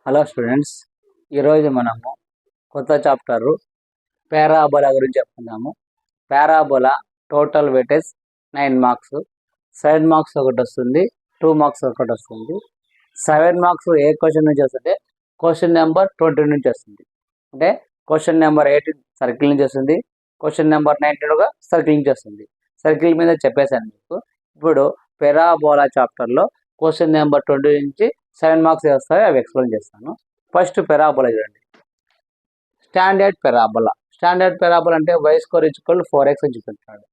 Hello students, ఈరోజు మనము కొత్త చాప్టరు పారాబోలా గురించి చెప్పుకుందాము. Parabola total weightage 9 marks, side marks ఒకటి వస్తుంది, 2 మార్క్స్ ఒకటి వస్తుంది. 7 మార్క్స్ ఏ క్వశ్చన్ నుంచి వస్తుంది? క్వశ్చన్ నెంబర్ 20 నుంచి వస్తుంది. అంటే క్వశ్చన్ నెంబర్ 18 సర్కిల్ నుంచి వస్తుంది, క్వశ్చన్ నెంబర్ 19 సర్కిల్ నుంచి వస్తుంది. సర్కిల్ మీద చెప్పేశాను మీకు. ఇప్పుడు పారాబోలా చాప్టర్లో క్వశ్చన్ నెంబర్ 20 నుంచి 7 మార్క్స్ వస్తాయి, అవి ఎక్స్ప్లెయిన్ చేస్తాను. ఫస్ట్ పారాబోలా చూడండి. Standard parabola. స్టాండర్డ్ పారాబోలా అంటే y² = 4x అని చూపిస్తున్నాడు.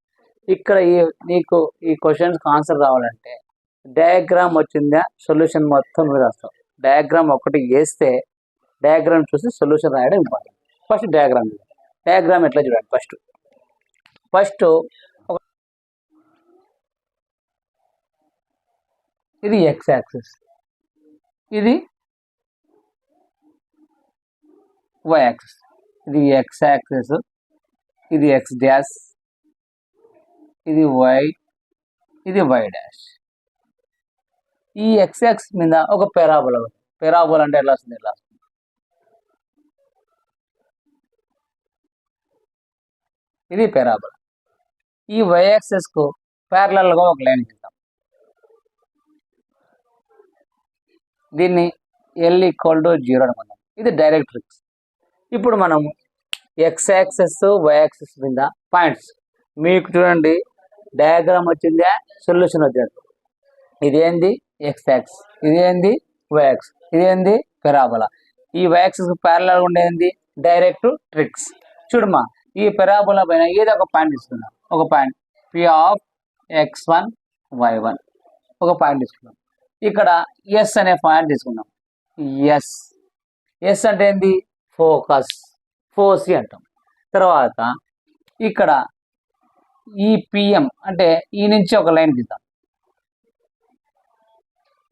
ఇక్కడ నీకు ఈ క్వశ్చన్స్కి ఆన్సర్ రావాలంటే డయాగ్రామ్ వచ్చిందా, సొల్యూషన్ మొత్తం మీరు రాస్తావు. డయాగ్రామ్ ఒకటి వేస్తే డయాగ్రామ్ చూసి సొల్యూషన్ రాయడం ఇంపార్టెంట్. ఫస్ట్ డయాగ్రామ్ ఎట్లా చూడండి. ఫస్ట్ ఇది x యాక్సిస్, ఇది y యాక్సిస్. ఇది x యాక్సిస్, ఇది x డాష్, ఇది y, ఇది y డాష్. ఈ x యాక్సిస్ మీద ఒక పారాబోలా. పారాబోలా అంటే ఎలా వస్తుంది? ఇది పారాబోలా. ఈ y యాక్సిస్ కు ప్యారలల్ గా ఒక లైన్ గీద్దాం. దీన్ని L = 0 అనుకుందాం. ఇది డైరెక్ట్రిక్స్. ఇప్పుడు మనము x యాక్సిస్, y యాక్సిస్ మీద పాయింట్స్ మీకు చూడండి. డయాగ్రామ్ వచ్చిందా, సొల్యూషన్ వచ్చింది. ఇదేంది x యాక్సిస్, ఇదేంది y యాక్సిస్, ఇదేంది పారాబోలా. ఈ y యాక్సిస్ ప్యారలల్ గా ఉండేది డైరెక్ట్ ట్రిక్స్. చూడమ్మా, ఈ పారాబోలా పైన ఏదో ఒక పాయింట్ తీసుకుందాం. ఒక పాయింట్ P(x1, y1) ఒక పాయింట్ తీసుకుందాం. ఇక్కడ S అనే పాయింట్ తీసుకుందాం. ఎస్ అంటే ఏంది? ఫోకస్, ఫోసి అంటాం. తర్వాత ఇక్కడ ఈ PM అంటే ఈ నుంచి ఒక లైన్ తీద్దాం.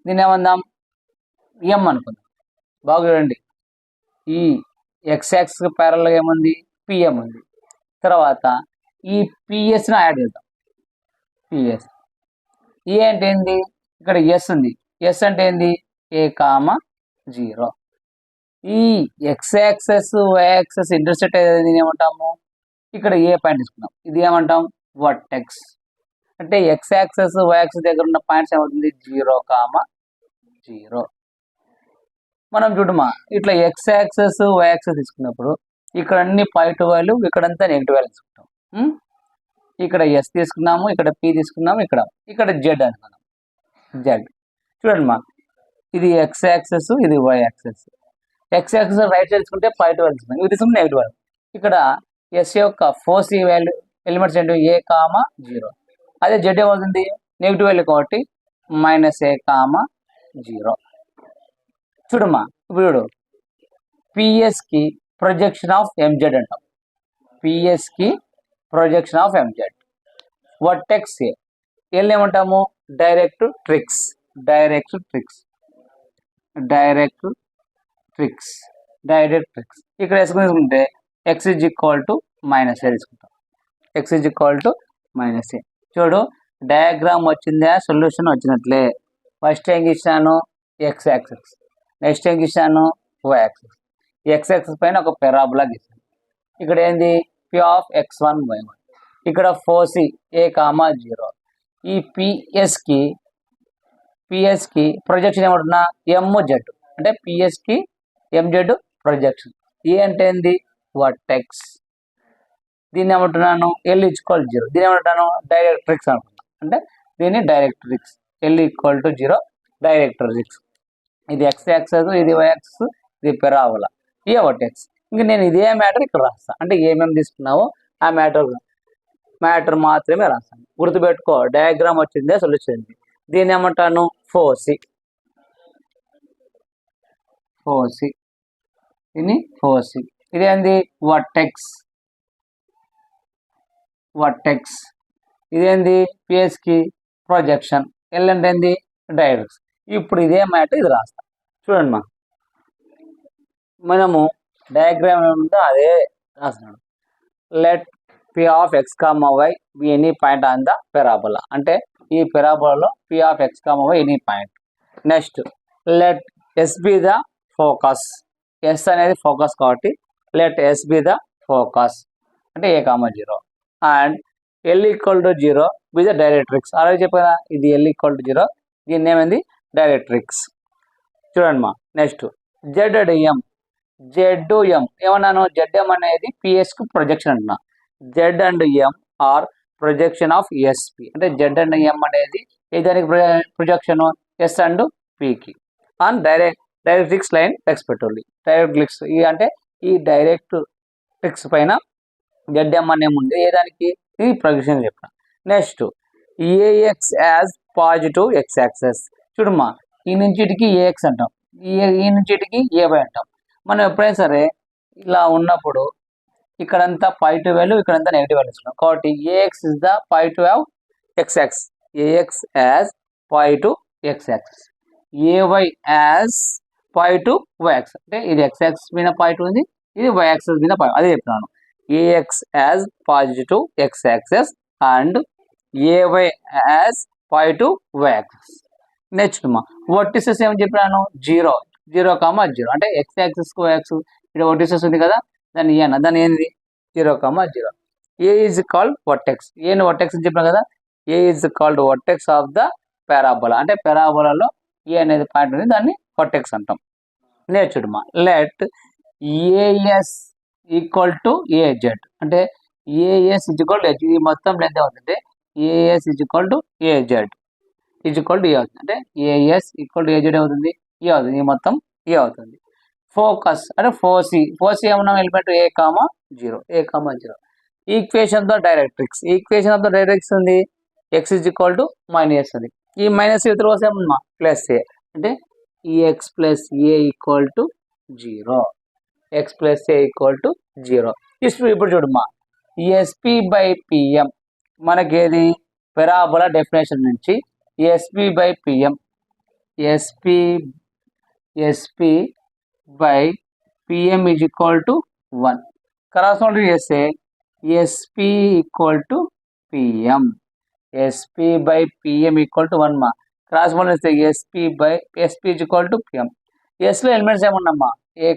దీన్ని ఏమందాం? M అనుకుందాం. బాగా చూడండి, ఈ x యాక్సిస్ ప్యారలల్ గా ఏముంది? PM ఉంది. తర్వాత ఈ PS ను యాడ్ చేద్దాం. PS ఏ అంటే ఏంది? ఇక్కడ S ఉంది. S అంటే ఏంది? a,0. ఈ x axis, y axis intersect అయ్యేది ఏమంటాము? ఇక్కడ ఏ పాయింట్ తీసుకున్నాం, ఇది ఏమంటాం? వర్టెక్స్. అంటే x యాక్సిస్, y యాక్సిస్ దగ్గర ఉన్న పాయింట్స్ ఏమవుతుంది? 0,0. మనం చూడమా, ఇట్లా x యాక్సిస్, y యాక్సిస్ తీసుకున్నప్పుడు ఇక్కడ అన్ని పాజిటివ్ వాల్యూ, ఇక్కడంతా నెగిటివ్ వాల్యూ తీసుకుంటాం. ఇక్కడ S తీసుకున్నాము, ఇక్కడ P తీసుకున్నాము, ఇక్కడ Z అనుకున్నాం. Z చూడండి మా, ఇది x యాక్సిస్, ఇది y axis. x axis right side తీసుకుంటే పాజిటివ్ వాల్యూ తీసుకున్నాం, ఇది తీసుకుంటే నెగిటివ్ వాల్యూ. ఇక్కడ S యొక్క ఫోర్సీ వాల్యూ ఎలిమెంట్స్ ఏంటి? a,0. అదే Z ఏమవుతుంది? నెగిటివ్ వాల్యూ కాబట్టి -a,0. చూడమ్మా, ఇప్పుడు చూడు, PS కి ప్రొజెక్షన్ ఆఫ్ MZ అంటాం. PS కి projection of MZ. Vertex A, L ఏమంటాము? Direct tricks. ఇక్కడ తీసుకుంటే x = -a తీసుకుంటాం. x = -a. చూడు, డయాగ్రామ్ వచ్చిందా, సొల్యూషన్ వచ్చినట్లే. ఫస్ట్ ఏం గీసాను? x axis. నెక్స్ట్ ఏం గీసాను? y axis. x యాక్సిస్ పైన ఒక పారాబోలా గీసాను. ఇక్కడ ఏంది? P(x1, y1). ఇక్కడ ఫోర్సీ a,0. ఈ PS కి ప్రొజెక్షన్ ఏమంటున్నా? MZ. అంటే PS కి MZ ప్రొజెక్షన్. ఏ అంటే ఏంది? వర్టెక్స్. దీన్ని ఏమంటున్నాను? L = 0. దీన్ని ఏమంటున్నాను? డైరెక్ట్రిక్స్ అనుకుంటున్నాను. అంటే దీన్ని డైరెక్ట్రిక్స్. L = 0, directrix. ఇది x యాక్సిస్, ఇది y యాక్సిస్, ఇది పారాబోలా, ఏ వర్టెక్స్. ఇంక నేను ఇదే మ్యాటర్ ఇక్కడ రాస్తాను. అంటే ఏమేమి తీసుకున్నావో ఆ మ్యాటర్ మాత్రమే రాస్తాను. గుర్తుపెట్టుకో, డయాగ్రామ్ వచ్చిందే, సొల్యూషన్. దీన్ని ఏమంటాను? ఫోర్సీ. దీన్ని ఫోర్సీ. ఇదేంది? వర్టెక్స్. ఇదేంది? PS కి ప్రొజెక్షన్. L అంటే ఏంది? డైరెక్ట్స్. ఇప్పుడు ఇదే మ్యాటర్ ఇది రాస్తాం. చూడండి మా, మనము డయాగ్రామ్ ఏముందో అదే రాస్తున్నాడు. Let P(x, y) be any point on the parabola. అంటే ఈ పారాబోలాలో P(x, y) any point. Next let S be the focus. S అనేది ఫోకస్ కాబట్టి let S be the focus అంటే a comma 0 and L equal to 0 be the directrix. అలాగే చెప్పారా ఇది L equal to 0, దీన్ని ఏమైంది డైరెక్ట్రిక్స్. చూడండి మా next Z and M. Z M ఏమన్నాను, జెడ్ ఎం అనేది పిఎస్ కు ప్రొజెక్షన్ అంటున్నా. Z and M are projection of SP అంటే జెడ్ అండ్ ఎం అనేది ఏ దానికి ప్రొజెక్షన్ ఎస్ అండ్ పికి on directrix line respectively. Directrix అంటే ఈ డైరెక్ట్రిక్స్ పైన జెడ్ ఎం అనే ఉంది ఏ దానికి ఈ ప్రొజెక్షన్ చెప్పిన. Next a x as positive x axis. చూడమ్మా ఈ నుంచి ఇటుకి ఏఎక్స్ అంటాం, ఈ నుంచి ఇటుకి ఏవై అంటాం. మనం ఎప్పుడైనా సరే ఇలా ఉన్నప్పుడు ఇక్కడంతా పాజిటివ్ వాల్యూ, ఇక్కడంతా నెగిటివ్ వాల్యూ ఇస్తున్నాం కాబట్టి AX is the positive of X axis. AX as positive X axis, AY as positive Y axis అంటే ఇది ఎక్స్ యాక్సిస్ మీద పాజిటివ్ ఉంది, ఇది వై యాక్సిస్ మీద పాజిటివ్. అదే చెప్తున్నాను AX as positive X axis and AY as positive Y axis. Next మా vertices ఏమని చెప్పినాను 0 0, 0 అంటే ఎక్స్ యాక్సిస్ కు యాక్సిస్ ఇక్కడ వర్టిసెస్ ఉంది కదా దాన్ని ఏ అన్న, దాన్ని ఏంది 0, 0. A is called vertex. ఏని వర్టెక్స్ అని చెప్పినా కదా, A is called vertex of the parabola అంటే పారాబోలాలో ఏ అనేది పాయింట్ ఉంది దాన్ని వర్టెక్స్ అంటాం. నేర్చుడుమా let AS equal to AZ అంటే ఏఎస్ ఈక్వల్ టు హెచ్. ఇది మొత్తం లెంత్ అవుతుంది AS equal to AZ equal to A అవుతుంది అంటే ఏఎస్ ఈక్వల్ టు ఏజెడ్ అవుతుంది ఏ అవుతుంది, ఈ మొత్తం ఏ అవుతుంది. ఫోకస్ అంటే ఫోసి. ఫోసి ఏమన్నా element A comma 0 A comma 0. Equation తో directrix. Equation of the directrix ఉంది X is equal to minus ఉంది, ఈ మైనస్ ఇతర వస్తే ఏమన్నా ప్లస్ ఏ అంటే X plus A equal to 0, X plus A equal to 0. ఇప్పుడు చూడమ్మా ఎస్పి బై పిఎం మనకి ఏది పెరాబోలా డెఫినేషన్ నుంచి SP by PM SP by pm is equal to 1. Corresponding say sp equal to pm. sp by pm equal to 1 ma. Corresponding say sp is equal to pm. s లో elements ఏమున్నామ్మా a,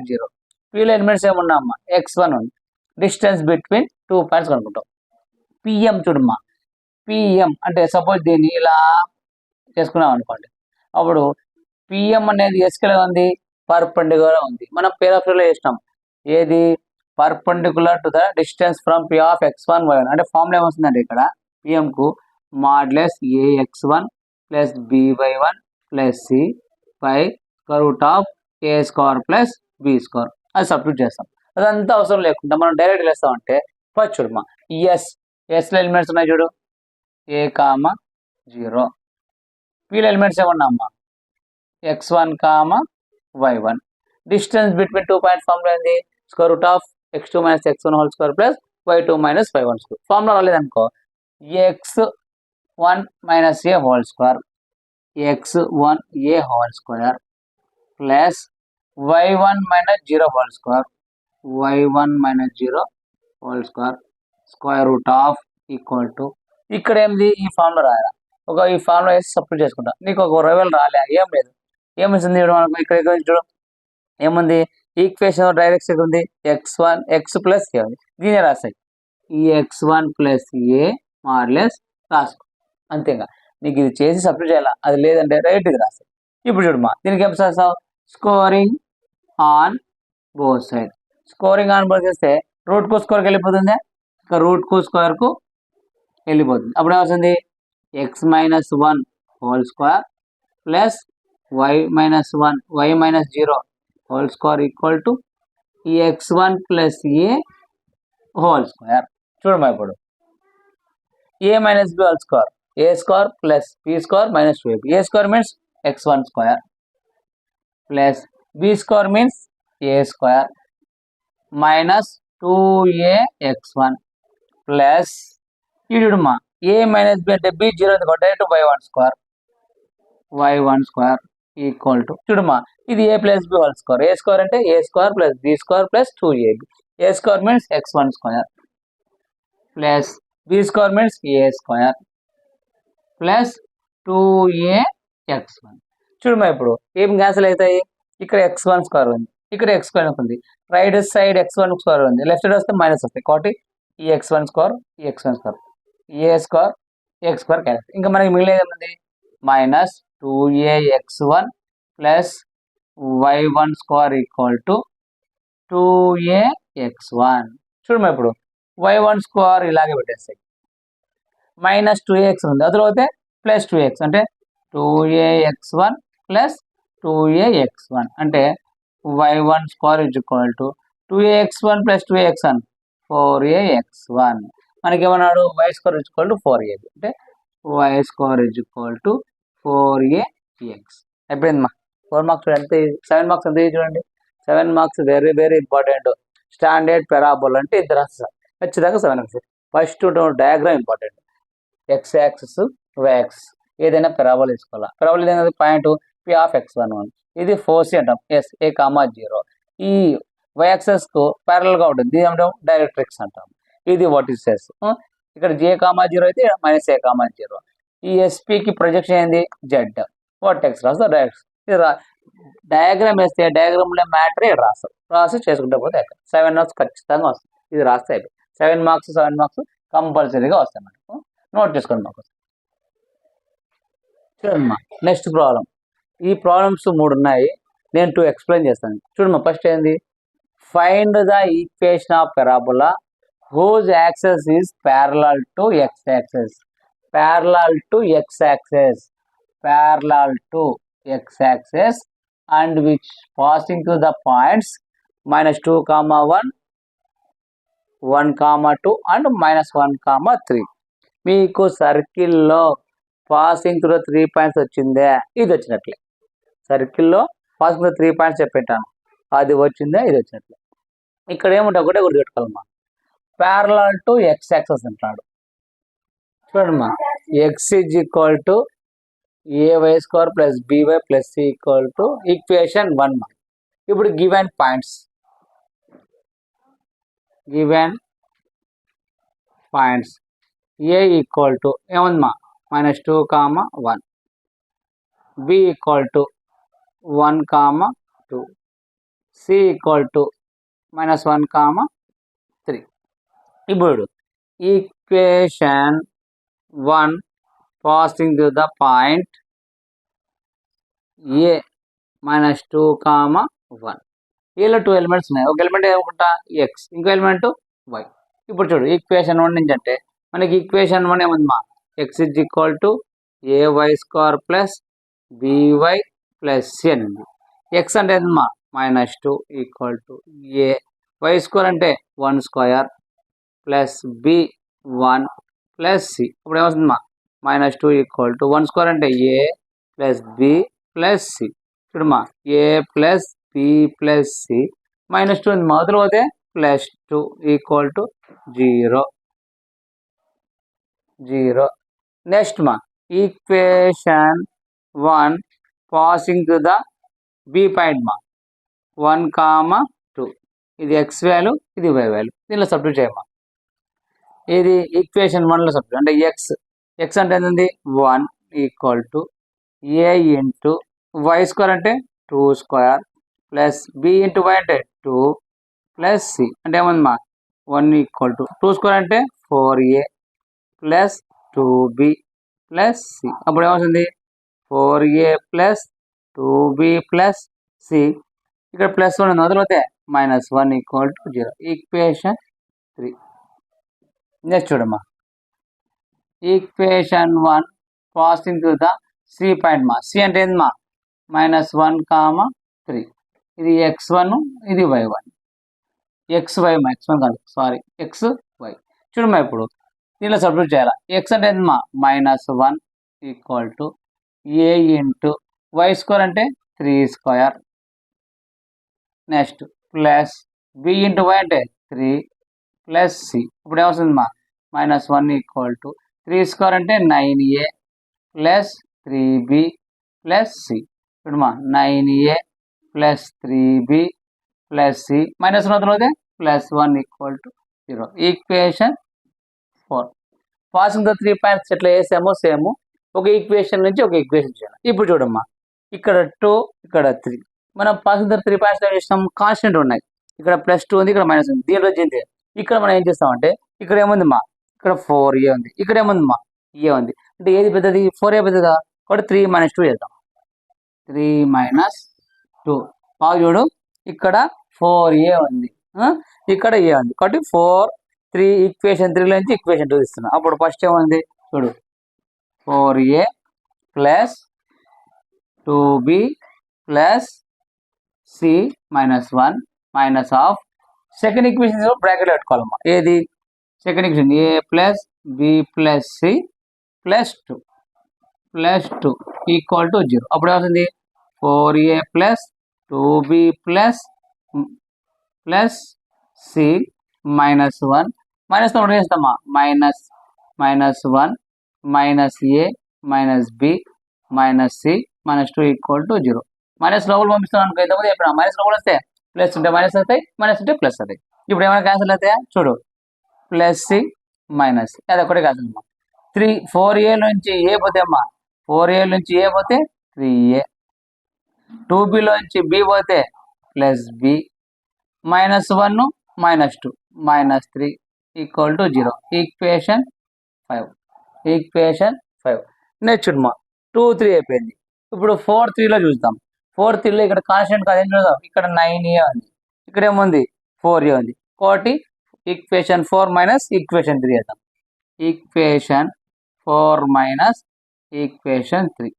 0. p లో elements ఏమున్నామ్మా x1 ఉంది. Distance between 2 points కనుక్కుంటాం. pm చూడమ్మా pm అంటే suppose దీన్ని ఇలా చేసుకున్నాం అనుకోండి, అప్పుడు pm అనేది ఎస్కేలో ఉంది పర్పెండిక్యులర్ ఉంది. మనం పేర్ ఆఫ్ లో చేసినాం ఏది perpendicular to the distance from p of x1 y1 అంటే ఫార్ములా ఏమొస్తుందండి ఇక్కడ పిఎం కు modulus ax1 plus by1 plus c by root of a square plus B square. అది సబ్స్టిట్యూట్ చేస్తాం. అదంతా అవసరం లేకుండా మనం డైరెక్ట్ వేస్తామంటే ఫస్ట్ చూడమ్మా ఎస్ లో ఎలిమెంట్స్ ఉన్నాయి చూడు ఏ కామా 0. పిలో ఎలిమెంట్స్ ఏమన్నా అమ్మా x1, y1. Distance between 2 points formula ఏంది square root of x2 minus x1 whole square plus y2 minus y1 square. Formula రాలేదనుకో x1 minus a whole square x1a whole square plus y1 minus 0 whole square y1 minus 0 whole square square root of equal to ఇక్కడ ఏంది ఈ formula రాయాలా. ఈ formula వేసి substitute చేసుకుంటా. నీకు ఒక rule రాలే ఏం లేదు, ఏమిస్తుంది మనకు ఇక్కడ చూడు ఏముంది ఈక్వేషన్ డైరెక్ట్ ఉంది x1 x ప్లస్ ఏ ఉంది, దీనే రాస్తాయి ఈ x1 ప్లస్ ఏ మార్లెస్ రాసుకో అంతేగా. నీకు ఇది చేసి సబ్స్టిట్యూట్ చేయాలా, అది లేదంటే రైట్ ఇది రాస్తాయి. ఇప్పుడు చూడమ్మా దీనికి ఏం చేస్తావు scoring on both side. Scoring on both చేస్తే రూట్ కు స్కోర్కి వెళ్ళిపోతుంది, ఇంకా రూట్ కు స్క్వేర్ కు వెళ్ళిపోతుంది. అప్పుడు ఏమవుతుంది x minus 1 whole square plus y minus 1 y minus 0 whole square equal to x1 plus a whole square. చూడమ్మా ఇప్పుడు a minus b whole square a square plus b square minus 2ab. a square means x1 square plus b square means a square minus 2ax1 plus ఇది చూడమ్మా a minus b అంటే b 0 direct y1 square equal to చూడమ్మా ఇది A plus B whole square. A square అంటే ఏ square plus B square plus 2ab. A square means x1 square plus B square means A square plus 2ax1. చూడమ్మా ఇప్పుడు ఏం cancel అవుతాయి ఇక్కడ x1 square ఉంది, ఇక్కడ x2 ఉంది. రైట్ సైడ్ x1 స్క్వేర్ ఉంది, లెఫ్ట్ సైడ్ వస్తే మైనస్ వస్తాయి. కాబట్టి ఈ x1 స్క్వేర్ ఈ x1 square A square x2 cancel. ఇంకా మనకి మిగిలేదు ఏముంది, -2ax1 plus y1 square equal to 2ax1. చూడమ్మా ఇప్పుడు y1 స్క్వేర్ ఇలాగే పెట్టేస్తాయి, -2ax ఉంది, అందులో అయితే +2x అంటే 2ax1 ప్లస్ 2ax1 అంటే y1 square equal to 2ax1 plus 2ax1 4ax1. మనకి ఏమన్నాడు, y2 ఈక్వల్ టు 4ab అంటే y2 ఈక్వల్ టు 4ax. అయిపోయిందమ్మా. 4 మార్క్స్ ఎంత, 7 మార్క్స్ ఎంత చూడండి. 7 marks very very important. Standard parabola అంటే ఇది రాస్తా ఖచ్చితంగా 7 marks. First diagram important, x axis y axis ఏదైనా పెరాబోలా తీసుకోవాలా. పెరాబోలా ఏదైనా పాయింట్ P(x1) ఇది 4C అంటాం, ఎస్ a,0. ఈ y యాక్సిస్ కు ప్యారల్ గా ఉంటుంది, దీని ఏమంటాం డైరెక్ట్రిక్స్ అంటాం. ఇది వర్టిసెస్. ఇక్కడ J,0 అయితే -a,0. ఈ ఎస్పీకి ప్రొజెక్షన్ ఏంది Z, వర్టెక్స్ రాస్తా డైరెక్ట్. ఇది డయాగ్రామ్ వేస్తే డయాగ్రామ్ లో మ్యాటర్ రాస్తారు, రాసి చేసుకుంటే పోతే 7 మార్క్స్ ఖచ్చితంగా వస్తుంది. ఇది రాస్తే 7 మార్క్స్ కంపల్సరీగా వస్తాయి మనకు. నోట్ చేసుకోండి మాకు. చూడమ్మా నెక్స్ట్ ప్రాబ్లం. ఈ ప్రాబ్లమ్స్ 3 ఉన్నాయి, నేను 2 ఎక్స్ప్లెయిన్ చేస్తాను. చూడమ్మా ఫస్ట్ ఏంది, find the equation of parabola whose axis is parallel to x-axis, parallel to x-axis, parallel to x-axis and which passing through the points -2, 1, 1, 2 and -1, 3. మీకు సర్కిల్లో పాసింగ్ త్రూ 3 పాయింట్స్ వచ్చిందే, ఇది వచ్చినట్లే. సర్కిల్లో పాసింగ్ త్రూ 3 పాయింట్స్ చెప్పేటాను, అది వచ్చిందే, ఇది వచ్చినట్లే. ఇక్కడ ఏముంటే ఒకటే గుర్తుపెట్టుకోవాలమ్మా, ప్యారలల్ టు ఎక్స్ యాక్సెస్ అంటాడు. చూడమ్మా, X is equal to ay² plus by plus c equal to equation 1. ఇప్పుడు given points a equal to ఏముందమ్మా -2, 1, b equal to 1, 2, c equal to -1, 3. ఇప్పుడు equation 1 passing to the point a -2, 1. ఏలో 2 elements ఉన్నాయి, ఒక element ఏమనుకుంటా x, ఇంకో element y. ఇప్పుడు చూడు ఈక్వేషన్ 1 నుంచి అంటే మనకి ఈక్వేషన్ 1 ఏముందమ్మా, x is equal to ay² plus by plus c అని ఉంది. x అంటే ఏదమ్మా -2 ఈక్వల్ టు a, y² అంటే 1² ప్లస్ b 1 ప్లస్ c. ఇప్పుడు ఏమవుతుందమ్మా -2 ఈక్వల్ టు 1² అంటే a plus b plus c. చూడమ్మా a plus b plus c -2 ఉంది, మొదలు పోతే +2 ఈక్వల్ టు 0. నెక్స్ట్ మా equation 1 passing to the b point మా 1, 2. ఇది x వాల్యూ, ఇది y వాల్యూ, దీనిలో సబ్స్టిట్యూట్ చేయమ్మా. ఇది ఈక్వేషన్ 1లో సబ్స్టిట్యూట్ అంటే x అంటే ఏంటండి 1 equal to a into y² అంటే 2² ప్లస్ b ఇంటూ y అంటే 2 ప్లస్ c అంటే ఏముందమ్మా 1 ఈక్వల్ టు 2² అంటే 4a plus 2b plus c. అప్పుడు ఏమవుతుంది 4a plus 2b plus c. ఇక్కడ +1 మొదలవుతే -1 ఈక్వల్ టు 0. ఈక్వేషన్ 3. నెక్స్ట్ చూడమ్మా, equation 1 passing to the c point మా, c అంటే ఏందమ్మా -1, 3. ఇది x1, ఇది y1. xy మా, x1 కాదు సారీ, xy. చూడమ్మా ఇప్పుడు దీనిలో సబ్స్టిట్యూట్ చేయాలి. x అంటే ఏందమ్మా -1 equal to a into y² అంటే 3². Next plus b into y అంటే 3 ప్లస్ c. ఇప్పుడు ఏమవుతుందమ్మా -1 ఈక్వల్ టు 3² అంటే 9a plus 3b plus c. చూడమ్మా 9a plus 3b plus c -1 అయితే +1 equal to 0. Equation 4 passing the 3 points ఎట్లా వేసామో same ఒక equation నుంచి ఒక ఈక్వేషన్ చేయాలి. ఇప్పుడు చూడమ్మా ఇక్కడ 2, ఇక్కడ 3, మనం పాసింగ్ 3 పాయింట్స్ ఏం చేస్తాం, కాన్స్టెంట్ ఉన్నాయి, ఇక్కడ +2 ఉంది, ఇక్కడ -1 ఉంది, దీంట్లో జింతే. ఇక్కడ మనం ఏం చేస్తామంటే ఇక్కడ ఏముంది మా, ఇక్కడ 4a ఉంది, ఇక్కడ ఏముంది మా, a ఉంది. అంటే ఏది పెద్దది, 4a పెద్దదా, కాబట్టి 3 - 2 చేద్దాం. 3 - 2 బాగా చూడు, ఇక్కడ 4a ఉంది, ఇక్కడ a ఉంది, కాబట్టి 3 ఈక్వేషన్ 3 నుంచి ఈక్వేషన్ 2 ఇస్తున్నాం. అప్పుడు ఫస్ట్ ఏముంది చూడు, 4a + 2b + c - 1 -. Second equation bracket పెట్టుకోవాలమ్మా. ఏది second equation, a + b + c + 2 = 0. అప్పుడు ఏమవుతుంది, 4a + 2b + c -1 -తో మనం చేస్తామా, -1 - a - b - c -2 = 0. మైనస్ లోపల పంపిస్తున్నాను అనుకో, ఇంతకుముందు చెప్పిన మైనస్ లోపల వస్తే ప్లస్ ఉంటే మైనస్ అవుతాయి, మైనస్ ఉంటే ప్లస్ అవుతాయి. ఇప్పుడు ఏమైనా క్యాన్సిల్ అవుతాయా చూడు, +c - అది ఒకటే క్యాన్సిల్ అమ్మా. 4a నుంచి ఏ పోతే అమ్మా, 4a నుంచి ఏ పోతే 3a, 2b నుంచి b పోతే +b, -1 - 2 -3 = 0. ఈక్వేషన్ 5. నెక్స్ట్ చూడమ్మా, 2, 3 అయిపోయింది. ఇప్పుడు 4, 3లో చూద్దాం. 4, 3లో ఇక్కడ కాన్స్టెంట్ కాదు, ఏం చూద్దాం, ఇక్కడ 9a ఉంది, ఇక్కడ ఏముంది 4a ఉంది, కాబట్టి ఈక్వేషన్ 4 - ఈక్వేషన్ 3 చేద్దాం. ఈక్వేషన్ 4 - ఈక్వేషన్ 3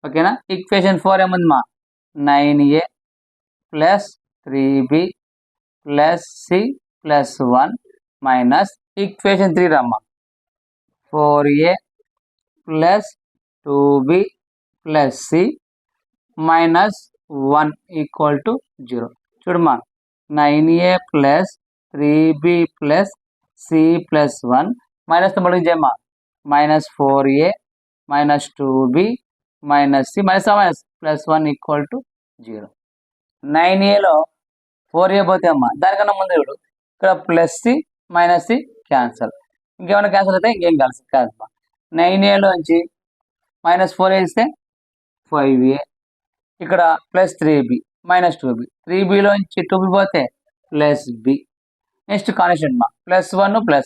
ఓకేనా. ఈక్వేషన్ 4 ఏముంది మా, 9a + 3b + c + 1 ఈక్వేషన్ 3 రమ్మా, 4a + 2b + c -1 = 0. చూడమ్మా, 9a + 3b + c + 1 మైనస్తో మళ్ళీ చేయమ్మా, -4a - 2b - c +1 = 0. 9aలో 4a పోతే అమ్మా, దానికన్నా ముందు చూడు, ఇక్కడ +c - c క్యాన్సల్, ఇంకేమైనా క్యాన్సల్ అయితే ఇంకేం కాదు. 9aలోంచి -4a ఇస్తే 5a, ఇక్కడ +3b - 2b, 3bలోంచి 2b పోతే +b. నెక్స్ట్ కాన్స్టెంట్ మా, +1 + 1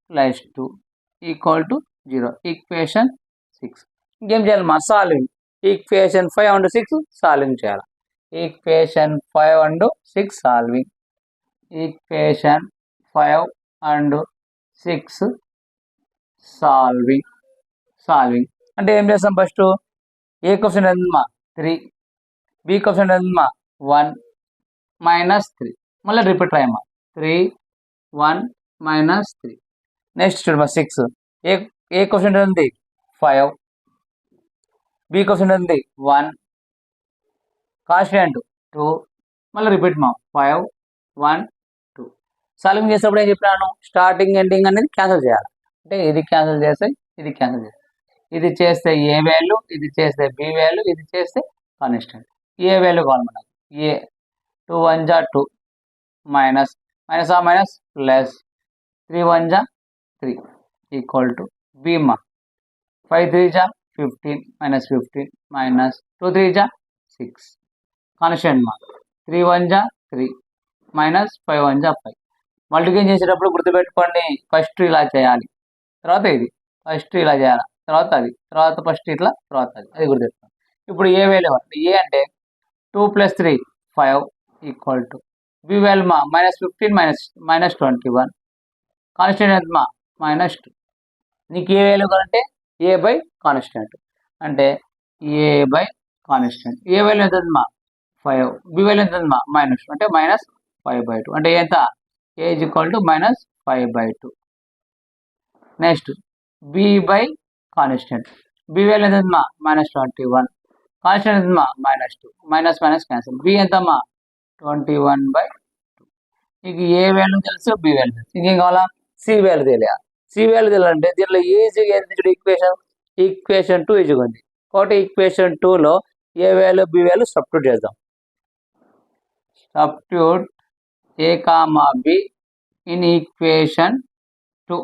+2 = 0. ఈక్వేషన్ 6. ఇంకేం చేయాలి మా, సాల్వింగ్. ఈక్వేషన్ 5 and 6 సాల్వింగ్ చేయాలి. Equation 5 and 6 solving. Equation 5 and 6 solving అంటే ఏం చేస్తాం, ఫస్ట్ ఏ క్వశ్చన్ ఎంతమా 3, బి క్వశ్చన్ ఎంతమా 1 -3, మళ్ళీ రిపీట్ రాయమ్మా, 3 1 -3. నెక్స్ట్ చూడమ్మా 6, ఏ క్వశ్చన్ ఉంది 5, బి క్వశ్చన్ ఉంది 1, కాన్స్టెంట్ 2, మళ్ళీ రిపీట్ మా 5 1 2. సాల్వింగ్ చేసేటప్పుడు ఏం చెప్పినాను, స్టార్టింగ్ ఎండింగ్ అనేది క్యాన్సిల్ చేయాలి. అంటే ఇది క్యాన్సిల్ చేస్తే ఇది క్యాన్సిల్ చేస్తే, ఇది చేస్తే ఏ వాల్యూ, ఇది చేస్తే బి వాల్యూ, ఇది చేస్తే కాన్స్టెంట్. ఏ వాల్యూ కావాలి మనకు, ఏ 2 1 = 2 మైనస్ ప్లస్ 3 1 = 3 = బి మా 5 3 = 15 -15 -2 3 = 6 కాన్స్టెంట్ మా 3 1 = 3 -5 1 = 5. మల్టిప్లికేషన్ చేసేటప్పుడు గుర్తుపెట్టుకోండి, ఫస్ట్ ఇలా చేయాలి, తర్వాత ఇది, ఫస్ట్ ఇలా చేయాలి, తర్వాత అది, తర్వాత ఫస్ట్ ఇట్లా, తర్వాత అది గుర్తుపెట్టుకోండి. ఇప్పుడు ఏ వాల్యూ, ఏ అంటే 2 + 3 5 = బి వాల్యూ మా -15 -21 కాన్స్టెంట్ ఎంత మా -2. నీకు ఏ వాల్యూ కావాలంటే a కాన్స్టెంట్, అంటే a కాన్స్టెంట్. ఏ వాల్యూ ఎంత మా 5, బి వాల్యూ ఎంత మా -2, అంటే -5/2, అంటే ఎంత a = -5/2. Next b constant, b value ఎంత మా -21, కాన్స్టెంట్ ఎంత మా -2, మైనస్ క్యాన్సిల్, బి ఎంతమ్మా 21/2. నీకు ఏ వాల్యూ తెలుసు, బి వాల్యూ తెలుసు, ఇంకేం కావాలా, సి వాల్యూ తెలియాలి. సి వాల్యూ తెలియాలంటే దీనిలో ఈజీగా ఎంత ఈక్వేషన్ 2 ఈజీగా ఉంది, కాబట్టి ఈక్వేషన్ 2లో ఏ వాల్యూ బి వాల్యూ సబ్స్టిట్యూట్ చేద్దాం. Substitute a, b in equation 2.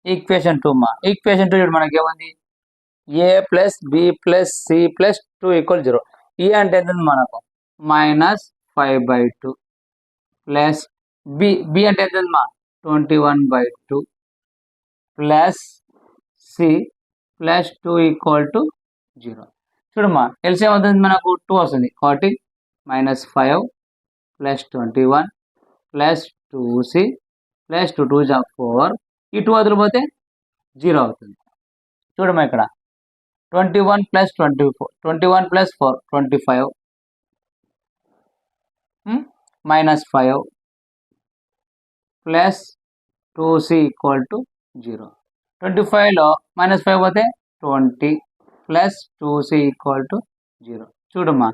Equation 2 మా, ఈక్వేషన్ 2 చూడు మనకి ఏముంది, a + b + c + 2 = 0. ఈ అంటే ఎంత మనకు -5/2 ప్లస్ బి అంటే ఎంత మా 21/2 ప్లస్ సి ప్లస్ 2 = 0. చూడమ్మా ఎల్సిఎం అవుతుంది మనకు 2 వస్తుంది కాబట్టి -5 ప్లస్ 21 ప్లస్ 2c ప్లస్ 2 2 4 ఈ 2 వదిలిపోతే 0 అవుతుంది. చూడమ్మా ఇక్కడ 21 ప్లస్ 24 21 ప్లస్ 4 25 -5 ప్లస్ 2c = 0. 25లో -5 పోతే 20 ప్లస్ 2c = 0. చూడమ్మా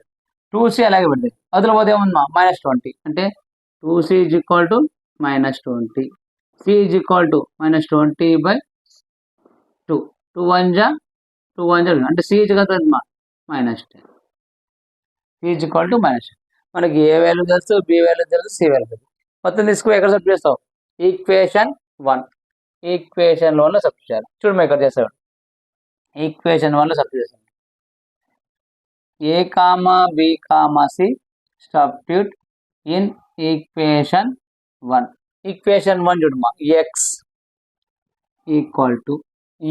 2c అలాగే పెట్టింది అదిలో పోతే ఏముందమ్మా -20 అంటే 2c = -20 c = -20/2 2 1 జా 2 1 జా అంటే c ఎంతమ్మా -10 c = -10. మనకి ఏ వాల్యూ తెలుసు బి వాల్యూ తెలుసు సి వాల్యూ తెలుసు మొత్తం తీసుకుని ఎక్కడ సబ్స్టిట్యూట్ చేస్తావు ఈక్వేషన్ 1 ఈక్వేషన్ 1లో సబ్స్టిట్యూట్ చేయాలి. చూడమ్మా ఇక్కడ చేస్తాడు ఈక్వేషన్ 1లో సబ్స్టిట్యూట్ చేస్తాం a, b, c substitute in equation 1. Equation 1 చూడమ్మా x = a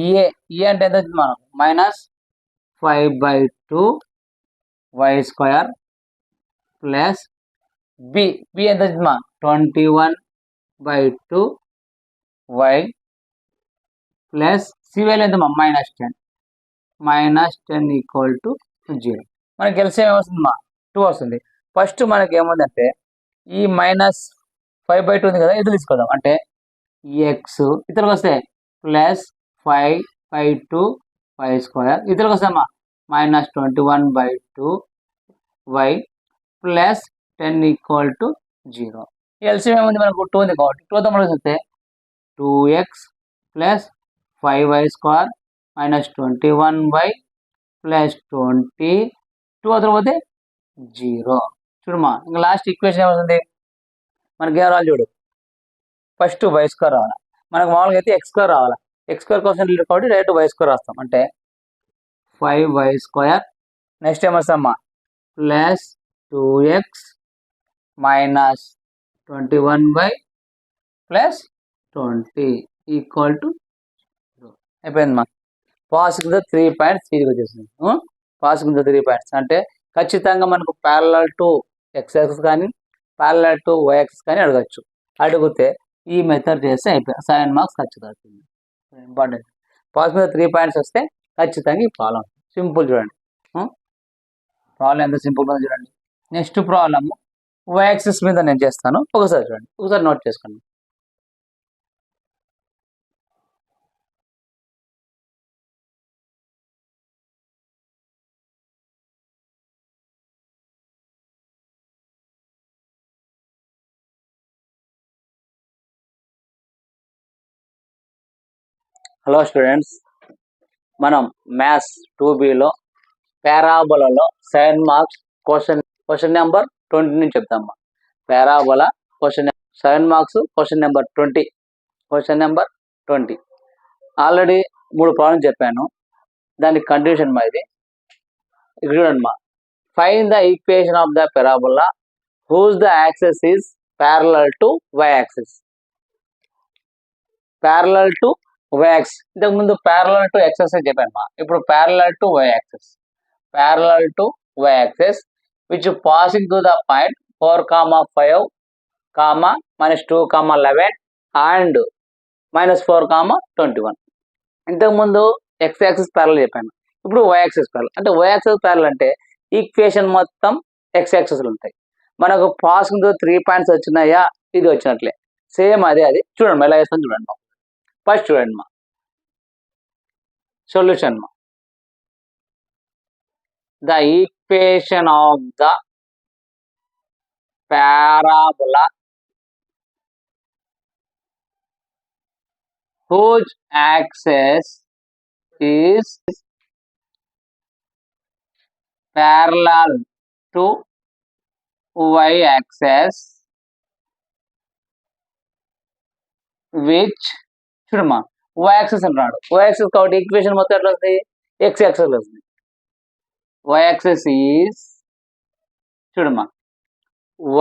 అంటే ఎంత మనం -5/2 y² ప్లస్ b ఎంత 21/2 y ప్లస్ c వాల్యూ ఎంత -10 = 0. మనకి ఎల్సిఎం ఏమొస్తుందమ్మా 2 వస్తుంది. ఫస్ట్ మనకి ఏముందంటే ఈ -5/2 ఉంది కదా ఇది తీసుకుందాం అంటే ఎక్స్ ఇతరులకు వస్తే +5/2 y² ఇతరులకు వస్తామా -21/2 y ప్లస్ 10 = 0. ఎల్సిఎం ఏముంది మనకు 2 ఉంది కాబట్టి 2తో మనకు వస్తే 2x plus 5y² -21y plus 20 2 అతను పోతే 0. చూడమ్మా ఇంకా లాస్ట్ ఈక్వేషన్ ఏమవుతుంది మనకి ఏం రావాలి చూడు ఫస్ట్ y² రావాలి మనకు మామూలుగా అయితే x² రావాలి x² కోసం కాబట్టి డైరెక్ట్ y² రాస్తాం అంటే 5y² next ఏమొస్తామా plus 2x -21y plus 20 = 0 అయిపోయిందమ్మా. పాసింగ్ ద 3 పాయింట్స్ తిరిగి వచ్చేసింది. పాసింగ్ ద 3 పాయింట్స్ అంటే ఖచ్చితంగా మనకు ప్యారలల్ టు x యాక్సిస్ కానీ ప్యారలల్ టు y యాక్సిస్ కానీ అడగచ్చు. అడిగితే ఈ మెథడ్ చేస్తే అయిపోయింది 7 మార్క్స్ ఖచ్చితంగా అవుతుంది. ఇంపార్టెంట్ పాసింగ్ ద 3 పాయింట్స్ వస్తే ఖచ్చితంగా ఈ ప్రాబ్లం సింపుల్ చూడండి. ప్రాబ్లం ఎంత సింపుల్గా చూడండి. నెక్స్ట్ ప్రాబ్లమ్ y యాక్సిస్ మీద నేను చేస్తాను ఒకసారి చూడండి ఒకసారి నోట్ చేసుకోండి. హలో స్టూడెంట్స్, మనం మ్యాథ్స్ 2Bలో పారాబోలాలో 7 మార్క్స్ క్వశ్చన్ నెంబర్ 20 నుంచి చెప్తామా. Parabola 7 marks question number 20 already 3 problems చెప్పాను దానికి కంటిన్యూషన్ మా ఇది. ఇక్కడ చూడండి మా find the equation of the parabola whose the axis is parallel to y axis. Parallel to y axis ఇంతకు ముందు ప్యారలల్ టు x యాక్సిస్ చెప్పాను మా ఇప్పుడు parallel to y axis. Parallel to y axis which passing to the point 4, 5, -2, 11 and -4, 21. ఇంతకు ముందు x axis parallel చెప్పాను ఇప్పుడు y axis parallel అంటే y యాక్సిస్ ప్యారలల్ అంటే ఈక్వేషన్ మొత్తం x యాక్సిస్లు ఉంటాయి. మనకు పాసింగ్ టు 3 పాయింట్స్ వచ్చినాయా ఇది వచ్చినట్లే సేమ్ అది చూడండి ఎలా చేస్తాను చూడండి. ఫస్ట్ చూడండి మా సొల్యూషన్ మా the equation of the parabola whose axis is parallel to y axis which చూడమ్మా y axis అంటున్నాడు y axis కాబట్టి ఈక్వేషన్ మొత్తం ఎట్లా వస్తుంది x axis లో వస్తుంది. y axis is చూడమ్మా,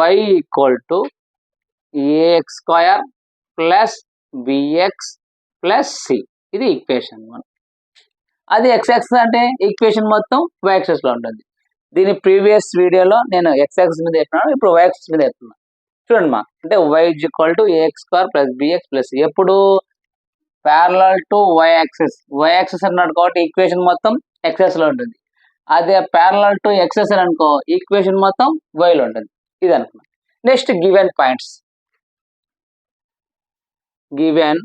y equal to a x square plus b x plus c. ఇది ఈక్వేషన్ 1. అది ఎక్స్ యాక్సిస్ అంటే ఈక్వేషన్ మొత్తం y యాక్సిస్ లో ఉంటుంది. దీని ప్రీవియస్ వీడియోలో నేను ఎక్స్ యాక్సిస్ మీద చెప్పినాను, ఇప్పుడు y యాక్సిస్ మీద చెప్తున్నాను. చూడండి మా, అంటే y equal to a x square plus b x plus c. ఎప్పుడు parallel to y axis. y axis అన్నాడు కాబట్టి ఈక్వేషన్ మొత్తం ఎక్సెస్ లో ఉంటుంది. అదే ప్యారలల్ టు ఎక్సెస్ అని అనుకో, ఈక్వేషన్ మొత్తం y లో ఉంటుంది. ఇది అనుకున్నాం. Next given points. Given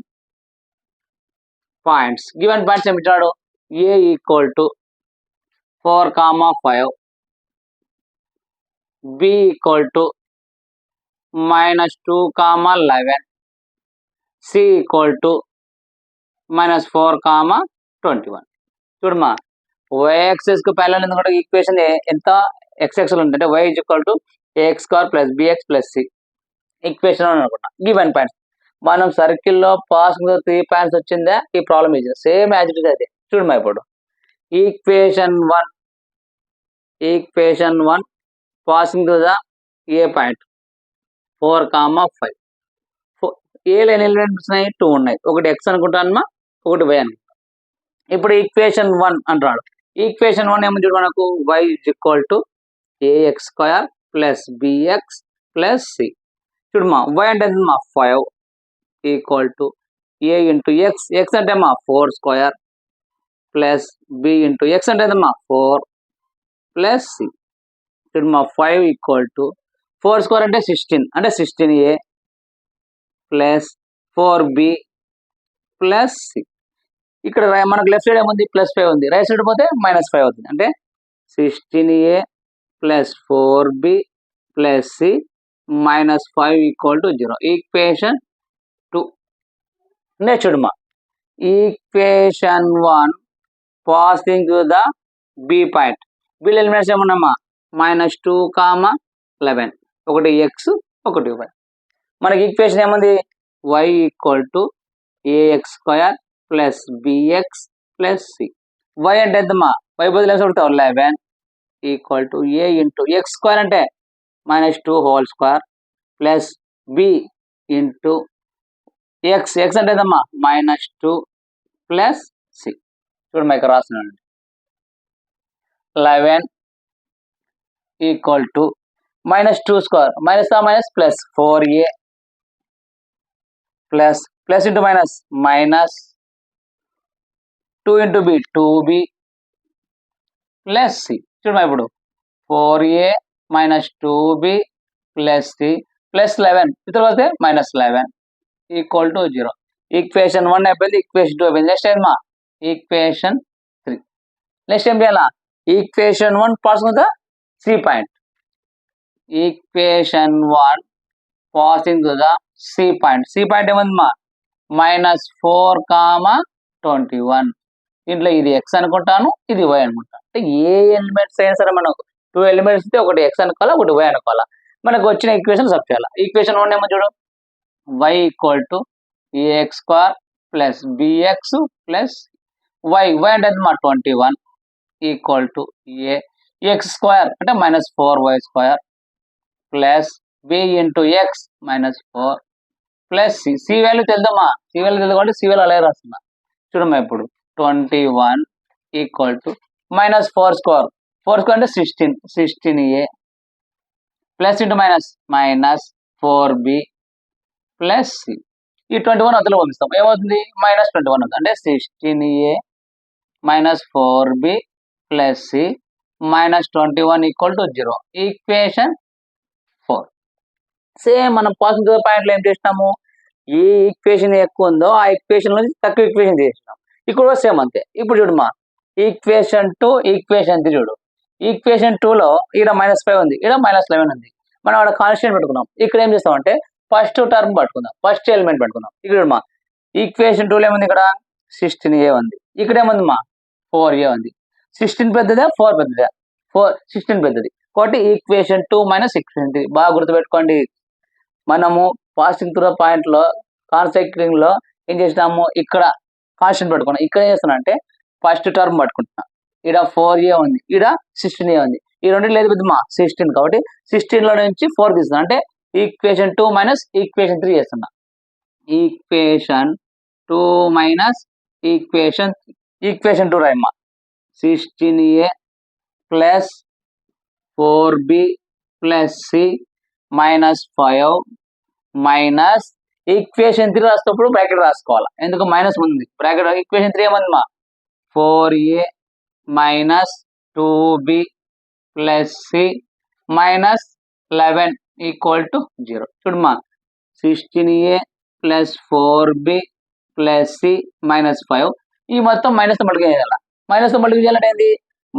points ఏమిటాడు? a equal to 4, 5, b equal to -2, 11, c equal to -4, 21. చూడమ్మా, y యాక్సిస్ కు ప్యారలల్ ఉంది కూడా ఈక్వేషన్ ఎంత x యాక్సిస్ లో ఉంది అంటే y equal to ax square plus bx plus c. Equation అనుకుంటా. Given points. మనం సర్కిల్లో పాసింగ్ 3 పాయింట్స్ వచ్చిందా, ఈ ప్రాబ్లం ఇది సేమ్ యాజ్ ఇట్ ఇస్. అదే చూడమ్మా, ఇప్పుడు equation 1 passing to the A point 4, 5. ఏలో ఎన్ని ఎలిమెంట్స్ ఉన్నాయి? 2 ఉన్నాయి. ఒకటి x అనుకుంటానమ్మా, ఒకటి y అనుకుంటా. ఇప్పుడు ఈక్వేషన్ 1 అంటున్నాడు. ఈక్వేషన్ 1 ఏమో చూడు మనకు, y equal to a x square plus b x plus c. చూడమ్మా, y అంటే మా 5 equal to a into x. X అంటే మా 4 square plus b into x అంటే మా 4 ప్లస్ సి. చూడమ్మా, 5 ఈక్వల్ టు 4 స్క్వేర్ అంటే 16, అంటే 16a plus 4b plus C. ఇక్కడ మనకు లెఫ్ట్ సైడ్ ఏముంది? +5 ఉంది. రైట్ సైడ్ పోతే -5 అవుతుంది. అంటే 16a plus 4b plus c -5 equal to 0. Equation 2. Next చూడమ్మా, equation 1 passing to the b point. బిల్ ఎలిమెంట్స్ ఏమన్నామా? -2, 11. ఒకటి x, ఒకటి y. మనకి ఈక్వేషన్ ఏముంది? y equal to a x square plus b x plus c. y అంటే ఎంతమ్మా? y బదులు ఎంత పెడతావు? 11 equal to a into x square అంటే -2 whole square plus b into x. X అంటే ఎంతమ్మా? -2 ప్లస్ సి. చూడమ్మా, ఇక్కడ రాస్తున్నాను. 11 equal to -2 square minus plus 4a plus into minus 2 into b 2b plus c. చూడమ్మా, ఇప్పుడు 4a minus 2b plus c plus 11 ఇతర వస్తే -11 ఈక్వల్ టు 0. ఈక్వేషన్ 1 అయిపోయింది. ఈక్వేషన్ 2 అయిపోయింది. నెక్స్ట్ ఏమా? ఈక్వేషన్ 3. నెక్స్ట్ ఏం చేయాలా? Equation 1 passing the c point. Equation 1 passing to the c point. C point ఏముందమ్మా? -4, 21. దీంట్లో ఇది x అనుకుంటాను, ఇది y అనుకుంటాను. అంటే ఏ ఎలిమెంట్స్ అయినా సరే మనకు 2 ఎలిమెంట్స్ ఇస్తే ఒకటి x అనుకోవాలా, ఒకటి y అనుకోవాలా. మనకు వచ్చిన ఈక్వేషన్ సబ్ చేయాలి. ఈక్వేషన్ 1 ఏమో చూడు, y equal to a x square plus b x plus y. y అంటే మా 21 equal to a x square అంటే -4y square plus b into x -4 plus c. C value తెలుదమ్మా? సి వాల్యూ తెలుదు కాబట్టి సి వాల్యూ అలాగే రాస్తున్నా. చూడమ్మా, ఇప్పుడు 21 ఈక్వల్ టు -4 స్క్వేర్. 4 స్క్వేర్ అంటే 16a plus into minus 4b plus c. ఈ 21 అతలో పంపిస్తాం. ఏమవుతుంది? -21 అవుతుంది. అంటే 16a -4b plus c -21 equal to 0. Equation 4. Same మనం పాసింగ్ టు ద పాయింట్లో ఏం చేసినాము? ఏ ఈక్వేషన్ ఎక్కువ ఉందో ఆ ఈక్వేషన్ నుంచి తక్కువ ఈక్వేషన్ చేసినాం. ఇక్కడ సేమ్ అంతే. ఇప్పుడు చూడమ్మా, ఈక్వేషన్ 2, ఈక్వేషన్ 3 చూడు. ఈక్వేషన్ 2లో ఇక్కడ -5 ఉంది, ఇక్కడ -11 ఉంది. మనం అక్కడ కాన్స్టెంట్ పెట్టుకున్నాం. ఇక్కడ ఏం చేస్తామంటే ఫస్ట్ టర్మ్ పట్టుకుందాం, ఫస్ట్ ఎలిమెంట్ పట్టుకుందాం. ఇక్కడ చూడమ్మా, ఈక్వేషన్ 2లో ఏముంది? ఇక్కడ 16a ఉంది. ఇక్కడ ఏముంది మా? 4a ఉంది. 16 పెద్దదా 4 పెద్దదా? 16 పెద్దది. కాబట్టి ఈక్వేషన్ 2 మైనస్ ఈక్వేషన్ 3. బాగా గుర్తుపెట్టుకోండి. మనము పాసింగ్ టు ద పాయింట్ లో కాన్సెక్టింగ్ లో ఏం చేసినాము? ఇక్కడ కాన్స్టెంట్ పట్టుకున్నాం. ఇక్కడ ఏం చేస్తున్నా అంటే ఫస్ట్ టర్మ్ పట్టుకుంటున్నా. ఇక్కడ 4a ఉంది, ఇక్కడ 16a ఉంది. ఈ రెండింటిలో ఏది పెద్దమా 16 కాబట్టి 16 లో నుంచి 4 తీస్తున్నా అంటే ఈక్వేషన్ 2 మైనస్ ఈక్వేషన్ 3 చేస్తున్నా. Equation 2 minus equation 2 రాయమ్మా 16a plus 4b plus c minus 5 minus equation 3 రాసేటప్పుడు బ్రాకెట్ రాసుకోవాలి, ఎందుకు మైనస్ ఉంది bracket. Equation 3 ఏమందమ్మా 4a minus 2b plus c minus 11 equal to 0. చూడమ్మా 16a plus 4b plus c minus 5 ఈ మొత్తం minus తో multiply చేయాలి. Minus తో మల్టిప్లై చేయాలంటే ఏంది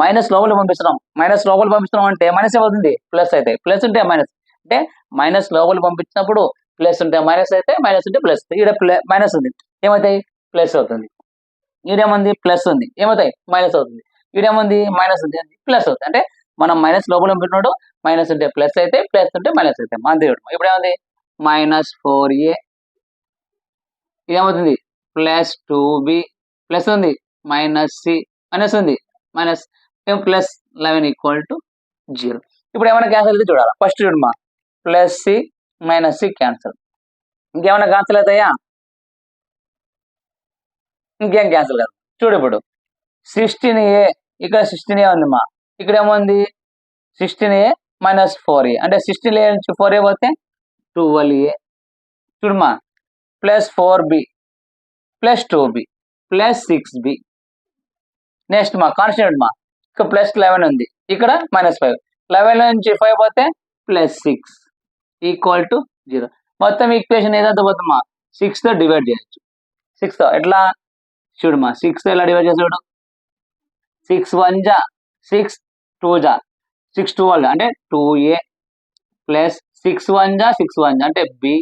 మైనస్ లోపలికి పంపిస్తున్నాం, మైనస్ లోపలికి పంపిస్తున్నాం అంటే మైనస్ ఏమవుతుంది ప్లస్ అయితే, ప్లస్ ఉంటే మైనస్ అంటే మైనస్ లోపలికి పంపించినప్పుడు ప్లస్ ఉంటే మైనస్ అయితే, మైనస్ ఉంటే ప్లస్. ఈడ మైనస్ ఉంది ఏమవుతాయి ప్లస్ అవుతుంది, ఈడేముంది ప్లస్ ఉంది ఏమవుతాయి మైనస్ అవుతుంది, ఈడేముంది మైనస్ ఉంది ప్లస్ అవుతుంది. అంటే మనం మైనస్ లోపల పంపినప్పుడు మైనస్ ఉంటే ప్లస్ అయితే, ప్లస్ ఉంటే మైనస్ అయితే అంతే. ఇప్పుడు ఏముంది మైనస్ 4a ఇదేమవుతుంది ప్లస్ 2b ప్లస్ ఉంది మైనస్ c మైనస్ ఉంది మైనస్ ప్లస్ 11 ఈక్వల్ టు 0. ఇప్పుడు ఏమైనా క్యాన్సిల్ అయితే చూడాలి. ఫస్ట్ చూడమ్మా plus c minus c cancel, ఇంకేమైనా క్యాన్సిల్ అవుతాయా, ఇంకేం క్యాన్సిల్ కాదు. చూడు ఇప్పుడు 16a ఇక్కడ 16a ఉందమ్మా, ఇక్కడ ఏముంది 16a మైనస్ 4a అంటే 16a నుంచి 4a పోతే 12a. చూడమ్మా plus 4b plus 2b plus 6b. Next మా కాన్స్టెంట్ మా ఇక్కడ ప్లస్ 11 ఉంది, ఇక్కడ మైనస్ 5, 11 నుంచి 5 పోతే ప్లస్ 6 ఈక్వల్ టు 0. మొత్తం ఈక్వేషన్ ఏదంతా పోతుందమ్మా 6 తో డివైడ్ చేయొచ్చు. 6 తో ఎట్లా చూడమ్మా 6 తో ఎలా డివైడ్ చేసాడు 6 1 జా 6 2 జా 6 2 అంటే 2a ప్లస్ 6 1 జా 6 1 జా అంటే b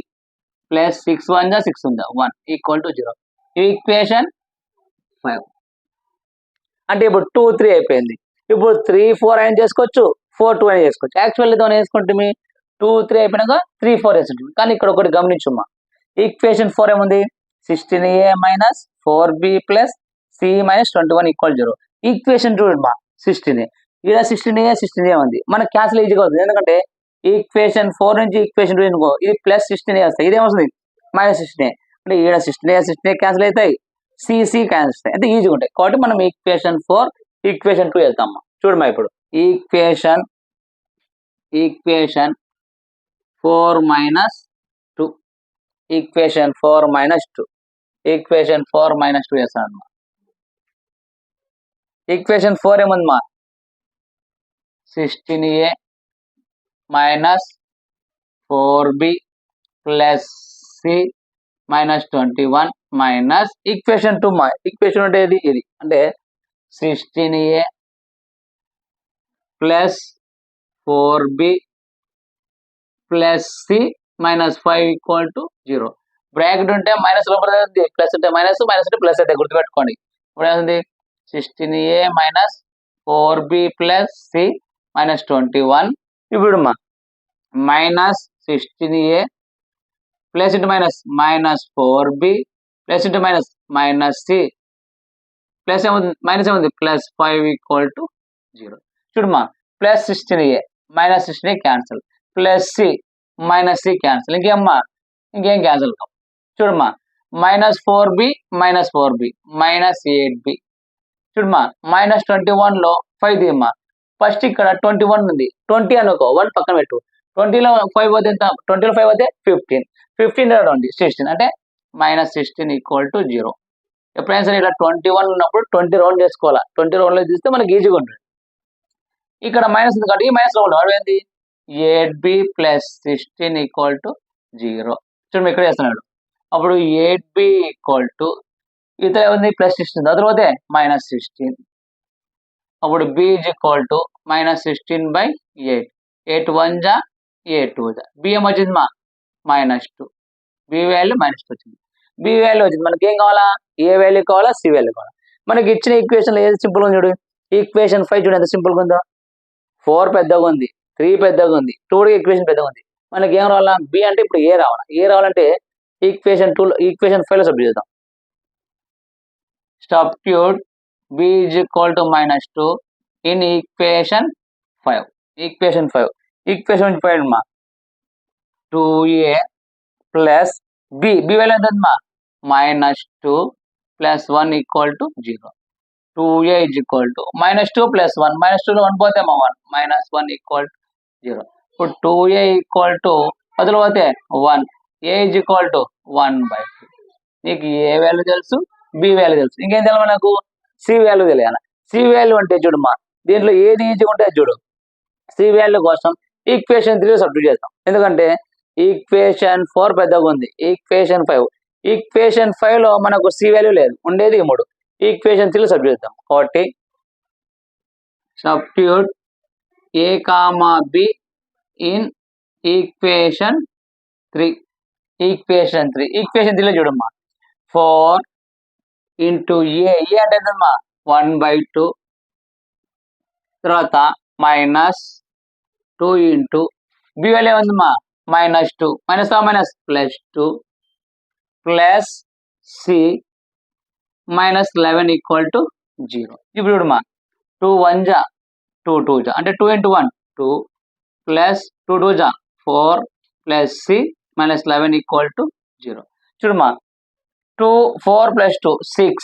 ప్లస్ 6 1 జా 6 1 జా 1 ఈక్వల్ టు 0. ఈక్వేషన్ 5 అంటే ఇప్పుడు 2 3 అయిపోయింది. ఇప్పుడు 3 4 అయినా చేసుకోవచ్చు, 4 2 అయినా చేసుకోవచ్చు. యాక్చువల్లీ దాన్ని వేసుకుంటే 2 3 అయిపోయినాక 3 4 వేసుకుంటుంది. కానీ ఇక్కడ ఒకటి గమనించమ్మా ఈక్వేషన్ 4 ఏముంది 16a minus 4b plus c minus 21 equal 0. Equation చూడమ్మా 16a ఇక్కడ 16a ఉంది, మనకు క్యాన్సిల్ ఈజీగా అవుతుంది. ఎందుకంటే ఈక్వేషన్ 4 నుంచి ఈక్వేషన్ 2 అనుకో ఇది ప్లస్ 16a వస్తాయి, ఇదేమొస్తుంది మైనస్ 16a అంటే ఇక్కడ 16a క్యాన్సిల్ అవుతాయి, సి క్యాన్సిల్ అవుతాయి, అంటే ఈజీగా ఉంటాయి. కాబట్టి మనం ఈక్వేషన్ 4 ఈక్వేషన్ 2 వెళ్తామా చూడమ్మా. ఇప్పుడు equation 4 minus 2 equation 4 minus 2 equation 4 minus 2 చేస్తాను అన్నమాట. ఈక్వేషన్ 4 ఏముందమ్మా 16a minus 4b plus c minus 21 minus equation 2 మా ఈక్వేషన్ అంటే ఇది అంటే 16a plus 4b plus c minus 5 equal to 0. Bracket ఉంటే మైనస్ లోపల ప్లస్ ఉంటే మైనస్, మైనస్ ఉంటే ప్లస్ అయితే గుర్తుపెట్టుకోండి. ఇప్పుడు ఏముంది 16a minus 4b plus c minus 21. ఇప్పుడు minus 16a plus into minus minus 4b plus into minus minus c plus ఏముంది మైనస్ ఏముంది ప్లస్ 5 ఈక్వల్ టు 0. చూడమ్మా plus 16a minus 16a cancel, plus c minus c cancel, ఇంకేం cancel కావు. చూడమ్మా minus 4b minus 4b minus 8b. చూడమ్మా minus 21 లో 5 తీయమ్మా, first ఇక్కడ 21 ఉంది 20 అనుకో 1 పక్కన పెట్టు, 20లో 5 పోతే ఎంత 20లో 5 పోతే 15, 15 ఉంది 16 అంటే మైనస్ 16 ఈక్వల్ టు 0. ఎప్పుడైనా సరే ఇలా 21 ఉన్నప్పుడు 20 రౌండ్ చేసుకోవాలా, 20 రౌండ్లో తీస్తే మనకి ఈజీగా ఉంటుంది. ఇక్కడ మైనస్ ఉంది కాబట్టి ఈ మైనస్ రౌండ్ ఏంది 8b ప్లస్ 16 ఈక్వల్ టు 0. చూడండి ఇక్కడ చేస్తున్నాడు. అప్పుడు 8b ఈక్వల్ టు ఇతర ఏముంది ప్లస్ 16 తర్వాత మైనస్ 16. అప్పుడు b is equal to minus 16 by 8, 8 1 జా 8 2 జా b ఏమొచ్చింది మా మైనస్ 2, b వాల్యూ మైనస్ 2 వచ్చింది. b వాల్యూ వచ్చింది, మనకి ఏం కావాలా ఏ వాల్యూ కావాలా సి వాల్యూ కావాలా. మనకి ఇచ్చిన ఈక్వేషన్ ఏది సింపుల్ ఉంది చూడు, ఈక్వేషన్ 5 చూడు ఎంత సింపుల్గా ఉందో, 4 పెద్దగా ఉంది 3 పెద్దగా ఉంది 2 ఈక్వేషన్ పెద్దగా ఉంది. మనకి ఏం రావాలా b అంటే ఇప్పుడు ఏ రావాలా, ఏ రావాలంటే ఈక్వేషన్ 2 ఈక్వేషన్ 5 లో సబ్స్టిట్యూట్ చేద్దాం. substitute b is equal to minus 2 in equation 5. Equation 5. Equation 5 మా 2a ప్లస్ బి వాల్యూ ఎంత మా -2 plus 1 equal to 0. 2a is equal to -2 plus 1. -2 లో 1 పోతే మా 1 -1 ఈక్వల్ టు 0. ఇప్పుడు 2a ఈక్వల్ టు అదిలో పోతే 1. a is equal to 1/2. నీకు ఏ value తెలుసు, బి వాల్యూ తెలుసు, ఇంకేం తెలియాలి మనకు, సి వాల్యూ తెలియాలి. సి వాల్యూ అంటే చూడమ్మా, దీంట్లో ఏది ఈజీగా ఉంటే చూడు. సి వాల్యూ కోసం ఈక్వేషన్ 3 సబ్స్టిట్యూట్ చేస్తాం, ఎందుకంటే ఈక్వేషన్ 4 పెద్దగా ఉంది, ఈక్వేషన్ 5. ఈక్వేషన్ 5 లో మనకు సి వాల్యూ లేదు, ఉండేది 3. ఈక్వేషన్ 3 సబ్స్టిట్యూట్ చేద్దాం. కాబట్టి substitute A comma be in equation 3. Equation 3 లో చూడమ్మా 4 ఇంటూ ఏ అంటే ఎంతమ్మా 1/2, తర్వాత -2 ఇంటూ బి వాల్యూ ఏముందమ్మా -2 +2 ప్లస్ సి -11 ఈక్వల్ టు 0. ఇప్పుడు చూడమ్మా 2 1 జా 2 2 జా అంటే 2 ఇంటూ 1 2 ప్లస్ 2 2 జా 4 ప్లస్ సి -11 ఈక్వల్ టు 0. చూడమ్మా 2 4 plus 2 6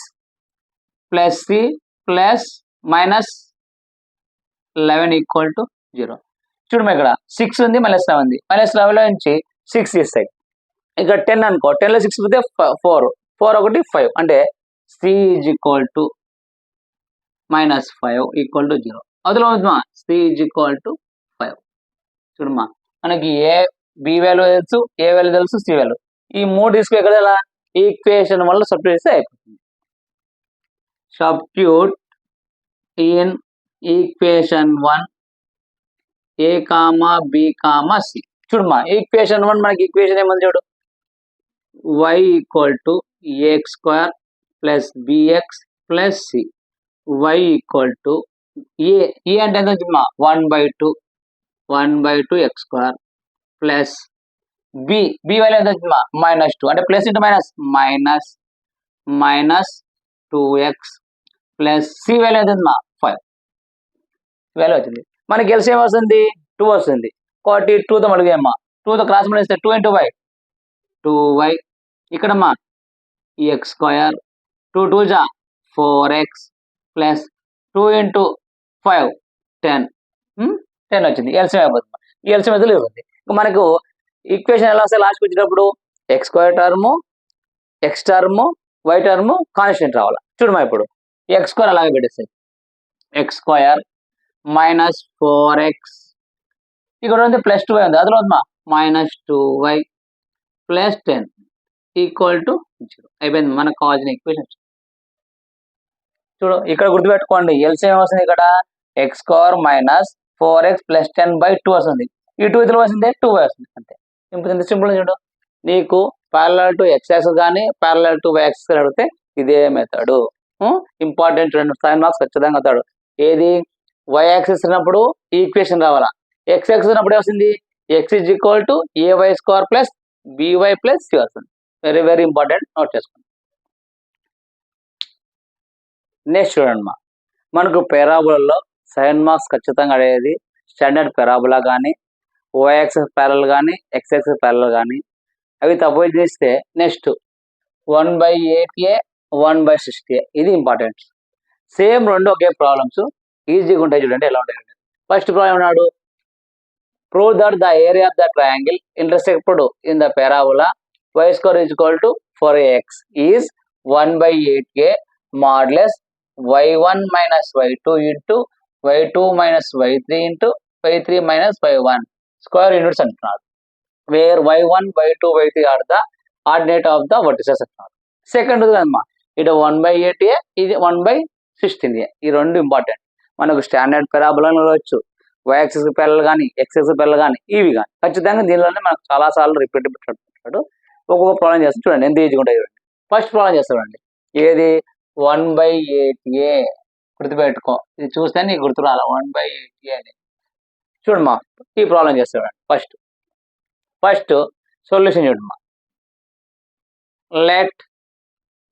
plus c plus -11 equal to 0. చూడమ్మా ఇక్కడ 6 ఉంది, -11 ఉంది, -11 నుంచి 6 ఇస్తాయి. ఇక్కడ 10 అనుకో, 10 లో 6 పోతే 4 ఒకటి 5 అంటే c is equal to -5 equal to 0. అదిలో అవుతుందా సి ఈజ్ ఈక్వల్ టు 5. చూడమ్మా మనకి ఏ బి వాల్యూ తెలుసు, ఏ వాల్యూ తెలుసు, సి వాల్యూ, ఈ 3 తీసుకుని ఎక్కడ ఈక్వేషన్ వల్ల సబ్స్టిట్యూట్ చేస్తే అయిపోతుంది. Substitute in equation 1 a comma b comma c. చూడమ్మా ఈక్వేషన్ 1 మనకి ఈక్వేషన్ ఏమని చూడు, y equal to ax² plus bx plus c. y equal to a అంటే ఎంత వచ్చిందమ్మా 1/2 x² ప్లస్ బి వాల్యూ ఎంత వచ్చిందమ్మా -2 అంటే plus into minus -2x plus c value ఎంత వచ్చిందమ్మా 5 వాల్యూ వచ్చింది. మనకి ఎల్సిఎం వస్తుంది 2 వస్తుంది, కాబట్టి 2తో మడిగామ్మా, 2తో క్రాస్ మడిస్తే 2 ఇంటూ y 2y, ఇక్కడమ్మా ఈ x² 2 2 జా 4x ప్లస్ 2 ఇంటూ 5 10 వచ్చింది. ఎల్సిఎం అయిపోతుంది, ఈ ఎల్సిఎం అయితే లేదు. మనకు ఈక్వేషన్ ఎలా వస్తే లాస్ట్కి వచ్చేటప్పుడు x² term, x term, y term constant రావాలి. చూడమ్మా ఇప్పుడు x² అలాగే పెట్టేస్తాయి, x² -4x ఇక్కడ ఉంది +2y ఉంది, అదిలో ఉందమ్మా -2y ప్లస్ 10 ఈక్వల్ టు 0 అయిపోయింది. మనకు కావాల్సిన ఈక్వేషన్. చూడు ఇక్కడ గుర్తుపెట్టుకోండి, ఎల్సిఎం వస్తుంది ఇక్కడ x² -4x ప్లస్ 10/2 వస్తుంది, ఈ 2 ఇదిలో వస్తుంది 2y వస్తుంది, అంతే. ఇంత సింపుల్ చూడు. నీకు ప్యారలల్ టు x యాక్సిస్ కానీ ప్యారలల్ టు y యాక్సిస్ అడిగితే ఇదే మెథడ్ ఇంపార్టెంట్. 2 7 మార్క్స్ ఖచ్చితంగా అవుతాడు. ఏది y యాక్సిస్ ఉన్నప్పుడు ఈక్వేషన్ రావాలా, x యాక్సిస్ ఉన్నప్పుడు ఏమొస్తుంది x is equal to ay² plus by plus c వస్తుంది. వెరీ వెరీ ఇంపార్టెంట్, నోట్ చేసుకోండి. నెక్స్ట్ చూడండి, మనకు పెరాబోలాలో 7 మార్క్స్ ఖచ్చితంగా అడిగేది స్టాండర్డ్ పెరాబోలా కానీ, ఓ యాక్సిస్ ప్యారల్ కానీ, x యాక్సిస్ ప్యారల్ కానీ, అవి తప్పు చేస్తే నెక్స్ట్ 1/8a 1/60a ఇది ఇంపార్టెంట్. సేమ్ రెండు ఒకే ప్రాబ్లమ్స్, ఈజీగా ఉంటాయి. చూడండి ఎలా ఉంటాయి. ఫస్ట్ ప్రాబ్లం ఉన్నాడు, prove that the area of the triangle intersected in the parabola y² is equal to 4ax is 1/8a modulus y1 minus y2 into y2 minus y3 into y3 minus y1 square units అంటున్నాడు. Where y1 y2 y3 are the ordinate of the vertices అంటున్నాడు. Second కదమ్మా, ఇటు 1/8a ఇది 1/16a, ఈ రెండు important. మనకు standard పెరాబోలాలో వచ్చు, y axis parallel కానీ x యాక్సిస్ ప్యారల్ కానీ ఇవి కానీ ఖచ్చితంగా దీనిలోనే మనకు చాలా సార్లు రిపీట్ పెట్టుకుంటాడు. ఒక్కొక్క ప్రాబ్లం చేస్తాడు, చూడండి ఎంత ఈజీగా ఉంటాయి చూడండి. ఫస్ట్ ప్రాబ్లం చేస్తాడండి, ఏది 1/8a గుర్తుపెట్టుకో, ఇది చూస్తే నీకు గుర్తు రాలా 1/8a అని. చూడమ్మా ఈ ప్రాబ్లం చేస్తాడు. ఫస్ట్ సొల్యూషన్ చూడమ్మా, let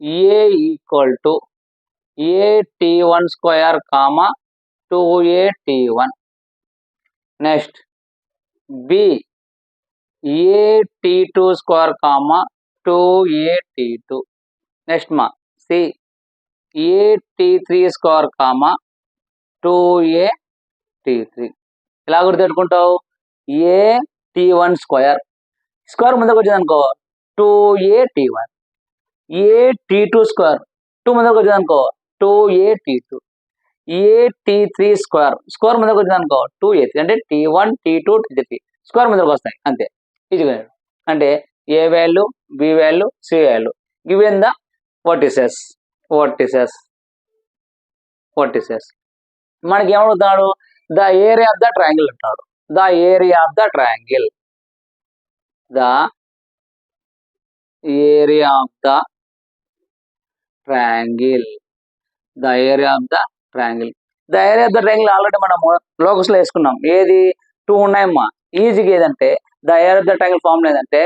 a equal to a t1 square comma 2a t1 next b a(t2 square, 2a(t2). Next మా సి a(t3 square, 2a(t3). ఇలా గుర్తుపెట్టుకుంటావు, a(t1 square) స్క్వేర్ ముందుకు వచ్చింది అనుకో 2a(t1), a(t2 square) 2 ముందుకు వచ్చింది అనుకో 2a(t2), a(t3 square) స్క్వేర్ ముందుకు వచ్చింది అనుకో 2a3. అంటే t1 t2 t3 స్క్వేర్ ముందుకు వస్తాయి అంతే. ఇది అంటే a value, b value, c value given the vertices. మనకి ఏమడుగుతాడు, the area of the triangle అంటాడు. The area of the triangle, the area of the triangle, the area of the triangle. The area of the triangle already మనము locus లో వేసుకున్నాం. ఏది 2 ఉన్నాయమ్మా. ఈజీగా ఏదంటే the area of the triangle formula ఏదంటే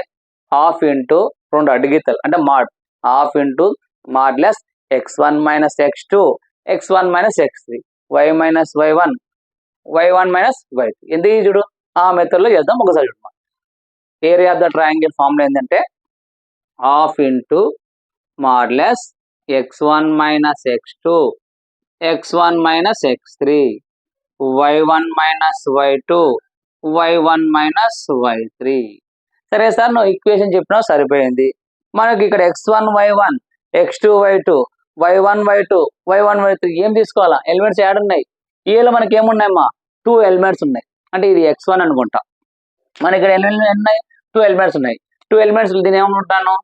half into 2 అడ్డగీతలు అంటే mod, half into modulus x1 minus x2 x1 minus x3 y minus y1 y1 minus y3. ఎందుకు చూడు, ఆ మెథడ్ లో చేద్దాం ఒకసారి చూడమ్మా. Area of the triangle formula ఏంటంటే half into modulus x1 minus x2 x1 minus x3 y1 minus y2 y1 minus y3. సరే sir, నువ్వు ఈక్వేషన్ చెప్పినా సరిపోయింది. మనకి ఇక్కడ x1 y1 x2 y2 y1 y2 y1 y3 ఏం తీసుకోవాలా? ఎలిమెంట్స్ యాడ్ ఉన్నాయి. ఏలో మనకి ఏమున్నాయమ్మా? 2 ఎలిమెంట్స్ ఉన్నాయి. అంటే ఇది x1 అనుకుంటా. మన ఇక్కడ ఎన్ని ఉన్నాయి? 2 ఎలిమెంట్స్ ఉన్నాయి. 2 ఎలిమెంట్స్ దీని ఏమనుకుంటాను?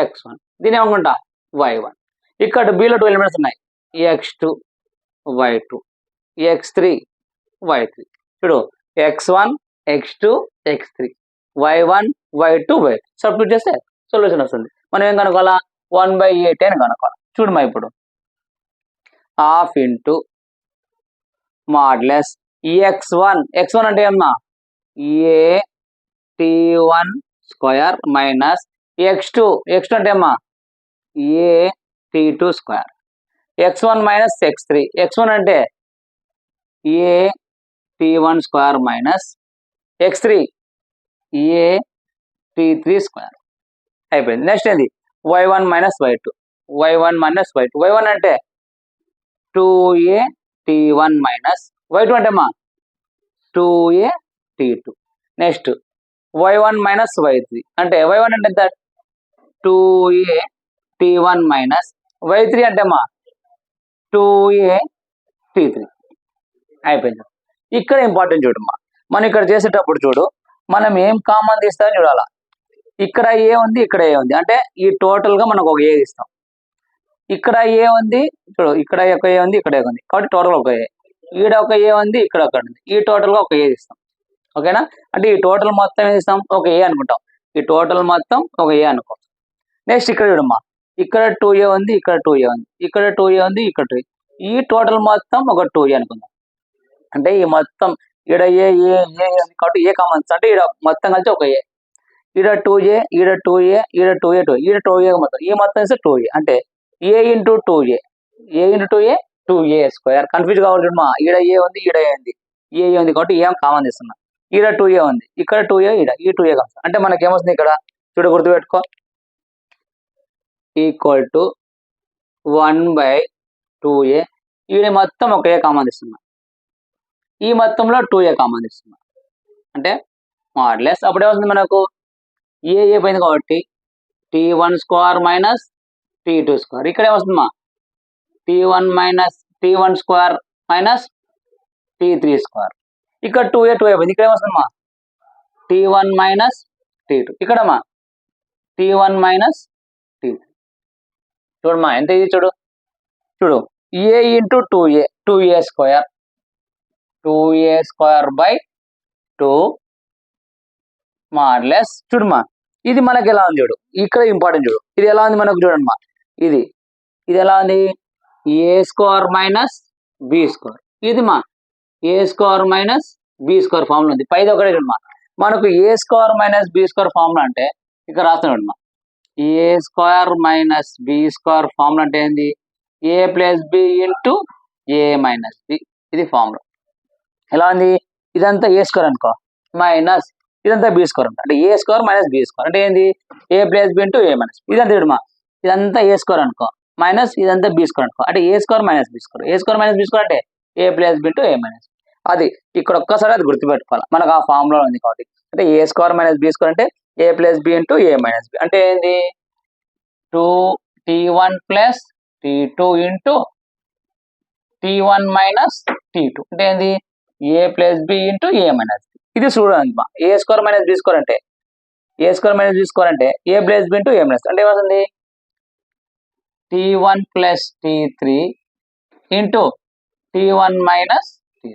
x1. దీని ఏమనుకుంటా? y1. ఇక్కడ బిలో 2 ఎలిమెంట్స్ ఉన్నాయి. x2 y2 x3 y3. చూడు, x1 x2 x3 y1 y2 y3 substitute చేస్తే సొల్యూషన్ వస్తుంది. మనం ఏం కనుక్కోవాలా? 1/8 అని కనుక్కోవాలి. చూడమ్మా, ఇప్పుడు హాఫ్ ఇంటూ మాడ్లెస్ x1 అంటే ఏమన్నా a(t1 square) మైనస్ x2 అంటే ఏమన్నా a(t2 square) x1 minus x3 x1 అంటే a(t1 square) minus x3 a(t3 square). అయిపోయింది. నెక్స్ట్ ఏంది? y1 మైనస్ y2 y1 అంటే 2a(t1 మైనస్ y2 అంటే మా 2a(t2). Next y1 minus y3 అంటే y1 అంటే ఎంత? 2a(t1 మైనస్ y3 అంటే మా 2a(t3). అయిపోయింది. ఇక్కడ ఇంపార్టెంట్ చూడమ్మా, మనం ఇక్కడ చేసేటప్పుడు చూడు, మనం ఏం కామన్ తీస్తామని చూడాలా. ఇక్కడ ఏ ఉంది, ఇక్కడ ఏ ఉంది, అంటే ఈ టోటల్ గా మనకు ఒక ఏ ఇస్తాం. ఇక్కడ ఏ ఉంది చూడు, ఇక్కడ ఒక ఏ ఉంది, ఇక్కడ ఏ ఉంది, కాబట్టి టోటల్ ఒక ఏ. ఈడ ఒక ఏ ఉంది, ఇక్కడ ఒక ఉంది, ఈ టోటల్ గా ఒక ఏ ఇస్తాం. ఓకేనా? అంటే ఈ టోటల్ మొత్తం ఏం ఇస్తాం? ఒక ఏ అనుకుంటాం. ఈ టోటల్ మొత్తం ఒక ఏ అనుకో. నెక్స్ట్ ఇక్కడ చూడమ్మా, ఇక్కడ 2a ఉంది, ఇక్కడ 2a ఉంది, ఇక్కడ 2a ఉంది, ఇక్కడ 2a. ఈ టోటల్ మొత్తం ఒక 2a అనుకుందాం. అంటే ఈ మొత్తం ఈడ ఏ ఉంది కాబట్టి ఏ కామన్, అంటే ఈడ మొత్తం కలిసి ఒక ఏ. ఈడ 2a, ఈడ 2a, ఈడ 2a, 2a, ఈడ 2a మొత్తం, ఈ మొత్తం ఇస్తే 2a. అంటే a into 2a, a into 2a 2a square. Confuse కావాలి మా, ఈడ ఏ ఉంది, ఈడ ఏ ఉంది, ఏ ఉంది కాబట్టి ఏం కామన్ తీస్తున్నా. ఈడ 2a ఉంది, ఇక్కడ 2a, ఈడ ఈ 2a కామన్. అంటే మనకి ఏమొస్తుంది ఇక్కడ చూడు, గుర్తుపెట్టుకో, ఈక్వల్ టు 1/2a. ఈడ మొత్తం ఒక ఏ కామన్ తీస్తున్నా, ఈ మొత్తంలో 2a కామన్ తీస్తున్నా. అంటే మాడ్లెస్ అప్పుడు ఏమవుతుంది మనకు? ఏ పోయింది కాబట్టి t1 square minus t2 square. ఇక్కడ ఏమొస్తుందమ్మా? t1 square minus t3 square. ఇక్కడ 2a అయిపోయింది. ఇక్కడ ఏమొస్తుందమ్మా? t1 minus t2. ఇక్కడమ్మా t1 minus t3. చూడమ్మా ఎంత ఇది, చూడు a into 2a square, 2a square by 2 మాడ్లెస్. చూడమ్మా, ఇది మనకి ఎలా ఉంది చూడు, ఇక్కడ ఇంపార్టెంట్ చూడు, ఇది ఎలా ఉంది మనకు చూడమ్మా. ఇది ఎలా ఉంది? A square minus b square. ఇది మా a square minus b square formula ఉంది. పైది ఒకటే చూడమ్మా, మనకు a square minus b square formula అంటే ఇక్కడ రాస్తున్నాడమ్మా. A square minus b square formula అంటే ఏంది? A plus b into a minus b. ఇది ఫార్ములా. ఎలా ఉంది? ఇదంతా ఏ స్క్వేర్ అనుకో మైనస్ ఇదంతా బి స్క్వేర్ అంటే ఏ స్క్వేర్ మైనస్ బి స్క్వేర్ అంటే ఏంది a plus b into a minus ఇదంతా ఇడుమా ఇదంతా ఏ స్క్వేర్ అనుకో మైనస్ ఇదంతా బి స్క్వేర్ అనుకో అంటే ఏ square minus b square A square minus b square అంటే ఏ plus b into a minus అది ఇక్కడ ఒక్కసారి అది గుర్తుపెట్టుకోవాలి మనకు ఆ ఫార్ములా ఉంది కాబట్టి అంటే ఏ స్క్వేర్ మైనస్ బి స్క్వేర్ అంటే ఏ plus b into a minus B అంటే ఏంది 2t1 plus t2 into t1 minus t2 అంటే ఏంది a plus b into a minus b ఇది చూడండి ఏ స్క్వేర్ మైనస్ బి స్క్వేర్ అంటే ఏ స్క్వేర్ మైనస్ బి స్క్వేర్ అంటే ఏ plus b into a minus అంటే ఏమవుతుంది t1 plus t3 into t1 minus t3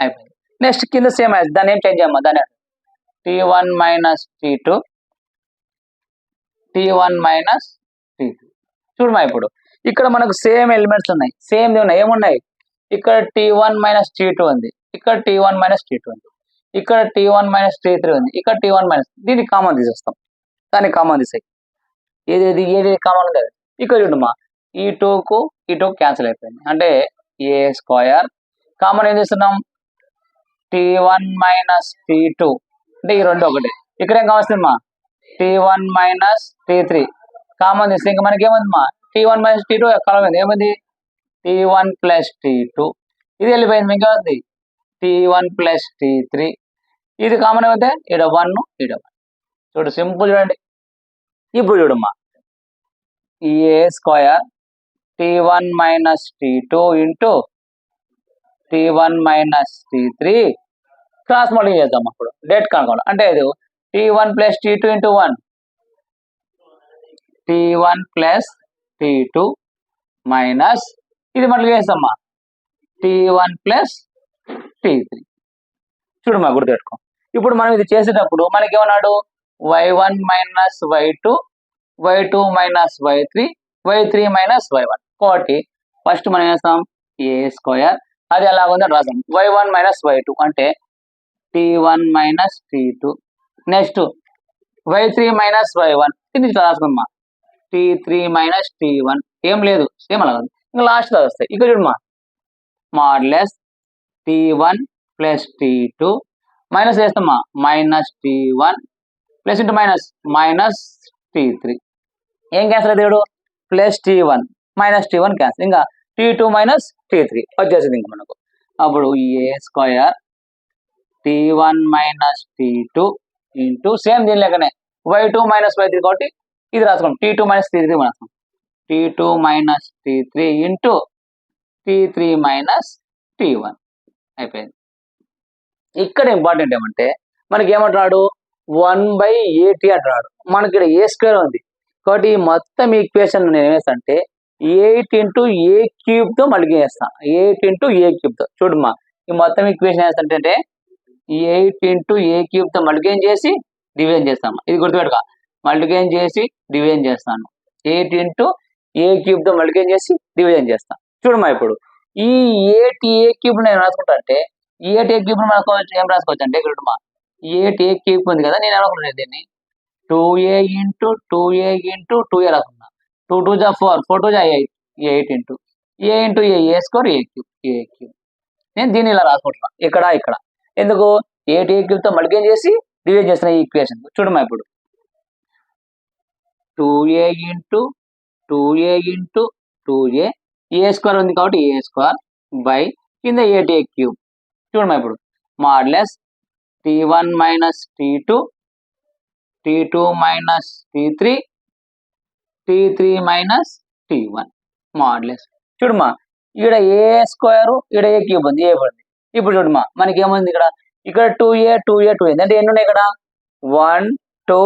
అయిపోయింది next కింద సేమ్ దాన్ని ఏం చేంజ్ చేయమ్మా దాన్ని t1 minus t2 t1 minus t3 చూడమా ఇప్పుడు ఇక్కడ మనకు సేమ్ ఎలిమెంట్స్ ఉన్నాయి సేమ్ ఉన్నాయి ఏమున్నాయి ఇక్కడ t1 మైనస్ t2 ఉంది ఇక్కడ t1 మైనస్ t2 ఉంది ఇక్కడ t1 మైనస్ t3 ఉంది ఇక్కడ t1 మైనస్ దీన్ని కామన్ తీసేస్తాం దాన్ని కామన్ తీసేయి ఏది కామన్ ఉంది ఇక్కడ చూడమ్మా ఈ 2కు ఈ 2 క్యాన్సిల్ అయిపోయింది అంటే ఏ స్క్వేర్ కామన్ ఏం చేస్తున్నాం t1 మైనస్ t2 అంటే ఈ రెండు ఒకటి ఇక్కడ ఏం కావస్తుందమ్మా t1 మైనస్ t3 కామన్ తీస్తే ఇంకా మనకి ఏముందమ్మా t1 మైనస్ t2 కలవలేదు ఏముంది t1 ప్లస్ t2 ఇది వెళ్ళిపోయింది ఇంకా ఉంది t1 ప్లస్ t3 ఇది కామన్ అయితే ఇక్కడ 1 ఇక్కడ 1 చూడు సింపుల్ చూడండి ఇప్పుడు చూడమ్మా a square t1 minus t2 into t1 minus t3 cross multiply చేద్దాం అప్పుడు డేట్ కనుక్కోవాలి అంటే ఇది t1 plus t2 into 1 t1 plus t2 minus ఇది మళ్ళీ చేస్తామా t1 ప్లస్ t3 చూడమ్మా గుర్తుపెట్టుకో ఇప్పుడు మనం ఇది చేసేటప్పుడు మనకి ఏమన్నాడు y1 minus y2 y2 minus y3 y3 minus y1 కాబట్టి ఫస్ట్ మనం చేస్తాం ఏ స్క్వేర్ అది ఎలా ఉందో రాసాం y1 మైనస్ y2 అంటే t1 minus t2 next y3 minus y1 ఇది రాసుకుమ్మా t3 మైనస్ t1 ఏం లేదు సేమ్ అలా ఇంకా లాస్ట్ వస్తాయి ఇక్కడ చూడమ్మా modulus t1 plus t2 minus చేస్తామా minus t1 plus into minus minus t3 ఏం క్యాన్సిల్ అయితే plus t1 minus t1 cancel ఇంకా t2 మైనస్ t3 వచ్చేసింది ఇంకా మనకు అప్పుడు a square t1 minus t2 into same దీని లెక్కనే y2 మైనస్ y3 కాబట్టి ఇది రాసుకోండి t2 మైనస్ t3 రాసుకోండి t2 minus t3 into t3 minus t1 అయిపోయింది ఇక్కడ ఇంపార్టెంట్ ఏమంటే మనకి ఏమంటున్నాడు 1/at అంటున్నాడు మనకి ఇక్కడ ఏ స్క్వేర్ ఉంది కాబట్టి మొత్తం ఈక్వేషన్ నేను ఏమేస్తానంటే 8 ఇంటూ ఏ క్యూబ్తో మల్టిప్లై చేస్తాను 8 ఇంటూ ఏ క్యూబ్తో చూడమ్మా ఈ మొత్తం ఈక్వేషన్ వేస్తుంటే 8 ఇంటూ ఏ క్యూబ్తో మల్టిప్లై చేసి డివిజన్ చేస్తాము ఇది గుర్తుపెట్టుకో మల్టిప్లై చేసి డివిజన్ చేస్తాను 8 ఇంటూ ఏ క్యూబ్తో మల్టిప్లై చేసి డివిజన్ చేస్తాను చూడమ్మా ఇప్పుడు ఈ 8 ఏ క్యూబ్ నేను రాసుకుంటా అంటే 8 ఏ క్యూబ్ మనకు ఏం రాసుకోవచ్చు అంటే ఇక్కడ 8 ఏ క్యూబ్ ఉంది కదా నేను ఏమనుకుంటున్నాను దీన్ని 2a into 2a into 2a రాసుకున్నా 2 2 జా 4 4 2 జా 8 8 into a square A cube నేను దీన్ని ఇలా రాసుకుంటున్నా ఇక్కడ ఎందుకు 8 ఏ క్యూబ్తో మల్టిప్లై చేసి డివైడ్ చేసిన ఈ ఈక్వేషన్ చూడమ్మా ఇప్పుడు 2a into 2a into 2a ఏ స్క్వేర్ ఉంది కాబట్టి ఏ స్క్వేర్ బై కింద 8a క్యూబ్ చూడమ్మా ఇప్పుడు మాడ్లెస్ t1 minus t2 t2 minus t3 t3 minus t1 మాడ్లెస్ చూడమ్మా ఇక్కడ ఏ స్క్వేర్ ఇక్కడ ఏ క్యూబ్ ఉంది ఏ పడింది ఇప్పుడు చూడమ్మా మనకి ఏముంది ఇక్కడ 2a అంటే ఎన్ని ఉన్నాయి ఇక్కడ 1 2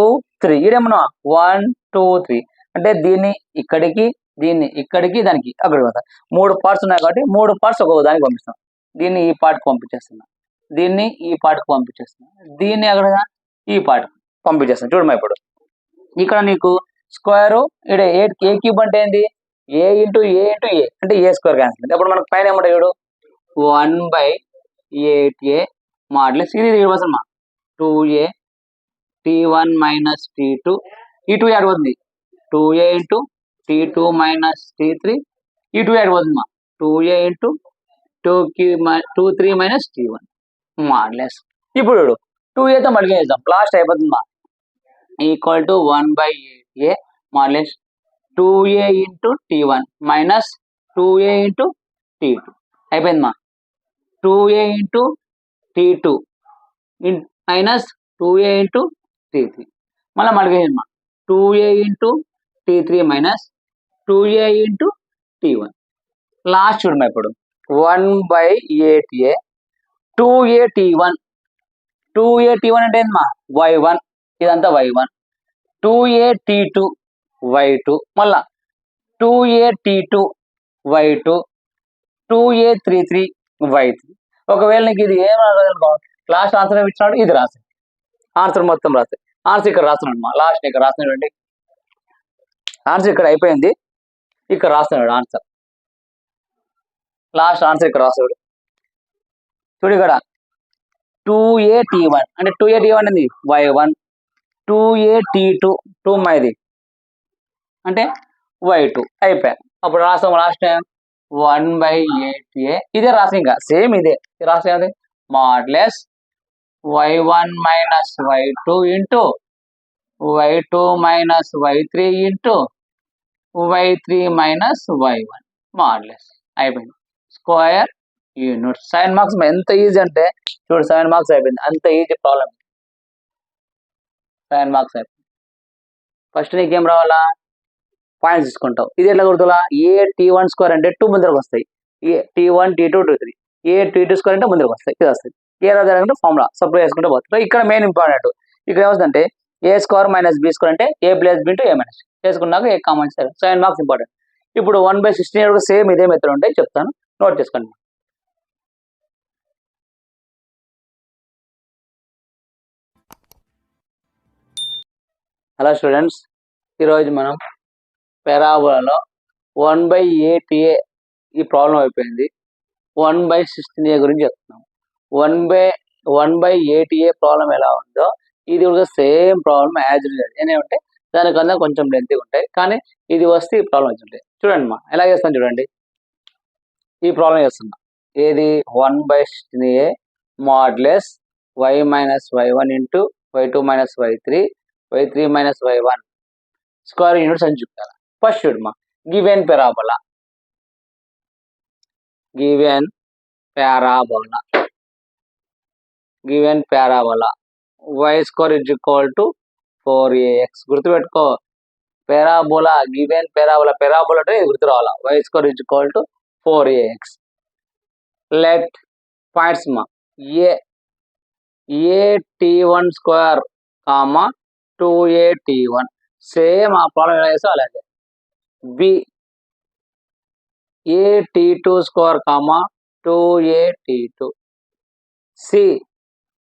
3 ఇదేమన్నా 1 2 3 అంటే దీన్ని ఇక్కడికి దానికి అక్కడికి పోతాం 3 పార్ట్స్ ఉన్నాయి కాబట్టి 3 పార్ట్స్ ఒక్కొక్క దానికి పంపిస్తాం దీన్ని ఈ పార్ట్కి పంపించేస్తున్నా దీన్ని ఈ పార్ట్కి పంపించేస్తున్నా దీన్ని అక్కడ ఈ పార్ట్కి పంపించేస్తాను చూడమ్మా ఇప్పుడు ఇక్కడ నీకు స్క్వేర్ ఇక్కడ ఏ క్యూబ్ అంటే ఏంది ఏ ఇంటూ ఏ అంటే ఏ స్క్వేర్ క్యాన్సిల్ అప్పుడు మనకు పైన ఏమంటాయి చూడు 1/8a మాడ్లెస్ ఇది ఇవ్వసమ్మా 2a t1 మైనస్ t2 ఈ 2 యాడ్ అవుతుంది 2a into t2 minus t3 ఈ 2 యాడ్ అవుతుందమ్మా 2a ఇంటూ 2 3 మైనస్ t1 మాడ్లెస్. ఇప్పుడు 2aతో మల్టిప్లై చేద్దాం, లాస్ట్ అయిపోతుంది మా. Equal to 1/8a మాడ్లెస్ 2a into t1 minus 2a into t2 అయిపోయింది మా. 2a into t2 minus 2a into t3 మళ్ళీ మల్టిప్లై చేద్దాం. 2a into t3 minus 2a into t1 last చూడమ్మా. ఇప్పుడు 1/8a 2a t1 2a t1 అంటే ఏంటమ్మా y1, ఇదంతా y1. 2a t2 y2 మళ్ళా 2a t2 y2 2a 33 y3. ఒకవేళ నీకు ఇది ఏం రాదు, లాస్ట్ ఆన్సర్ ఏమి ఇచ్చినాడు, ఇది రాసాయి. ఆన్సర్ మొత్తం రాసాయి. ఆన్సర్ ఇక్కడ రాస్తున్నాడు మా, లాస్ట్ ఇక్కడ రాస్తున్నాడు. ఆన్సర్ ఇక్కడ అయిపోయింది, ఇక్కడ రాస్తున్నాడు ఆన్సర్. లాస్ట్ ఆన్సర్ ఇక్కడ రాస్తాడు చూడు. ఇక్కడ 2a t1 అంటే 2a t1 అనేది y1, 2a t2 2 మైది అంటే y2 అయిపోయాయి. అప్పుడు రాస్తాం లాస్ట్ టైం 1/8a ఇదే రాసి, ఇంకా సేమ్ ఇదే రాసేది modulus y1 minus y2 into y2 minus y3 into y3 minus y1 modulus అయిపోయింది. Square unit. 7 మార్క్స్ ఎంత ఈజీ అంటే చూడు, 7 మార్క్స్ అయిపోయింది, అంత ఈజీ ప్రాబ్లం. 7 మార్క్స్ అయిపోయింది. ఫస్ట్ నీకేం రావాలా, పాయింట్స్ తీసుకుంటావు. ఇది ఎట్లా గుర్తులా, ఏ t1 స్క్వేర్ అంటే 2 ముందరకు వస్తాయి, ఏ t1 t2 t3, ఏ t2 స్క్వేర్ అంటే ముందరకు వస్తాయి, ఇది వస్తాయి. ఏ రాజాలంటే ఫార్ములా సప్లై చేసుకుంటే పోతుంది. ఇక్కడ మెయిన్ ఇంపార్టెంట్ ఇక్కడ ఏమవుతుందంటే ఏ స్క్వేర్ మైనస్ బి స్క్వేర్ అంటే ఏ plus b into a minus చేసుకున్నాక ఏ కామన్ 7 మార్క్స్ ఇంపార్టెంట్. ఇప్పుడు 1/16 సేమ్ ఇదే మెథడ్ ఉంటాయి, చెప్తాను, నోట్ చేసుకోండి. హలో స్టూడెంట్స్, ఈరోజు మనం పారాబోలాలో 1/8a ఈ ప్రాబ్లం అయిపోయింది. 1/16a గురించి చెప్తున్నాం. 1/8a ప్రాబ్లం ఎలా ఉందో ఇది కూడా same problem as it is. ఏమంటే దానికన్నా కొంచెం లెంతీగా ఉంటాయి, కానీ ఇది వస్తే ఈ ప్రాబ్లం వచ్చి ఉంటాయి. చూడండి మా, ఎలా చేస్తాను చూడండి. ఈ ప్రాబ్లం చేస్తున్నా, ఏది 1/16a modulus y minus y1 into y2 minus y3 y3 minus y1 square units అని చెప్తాను. ఫస్ట్ చూడమ్మా, given parabola y square is equal to 4ax. గుర్తుపెట్టుకో, పారాబోలా గివెన్ పారాబోలా అంటే గుర్తు రావాలా, y square is equal to 4ax. Let points మా, a t1 square comma 2a t1 same ఆ problem ఎలా చేస్తా అలాగే. B a t2 square comma 2a t2. C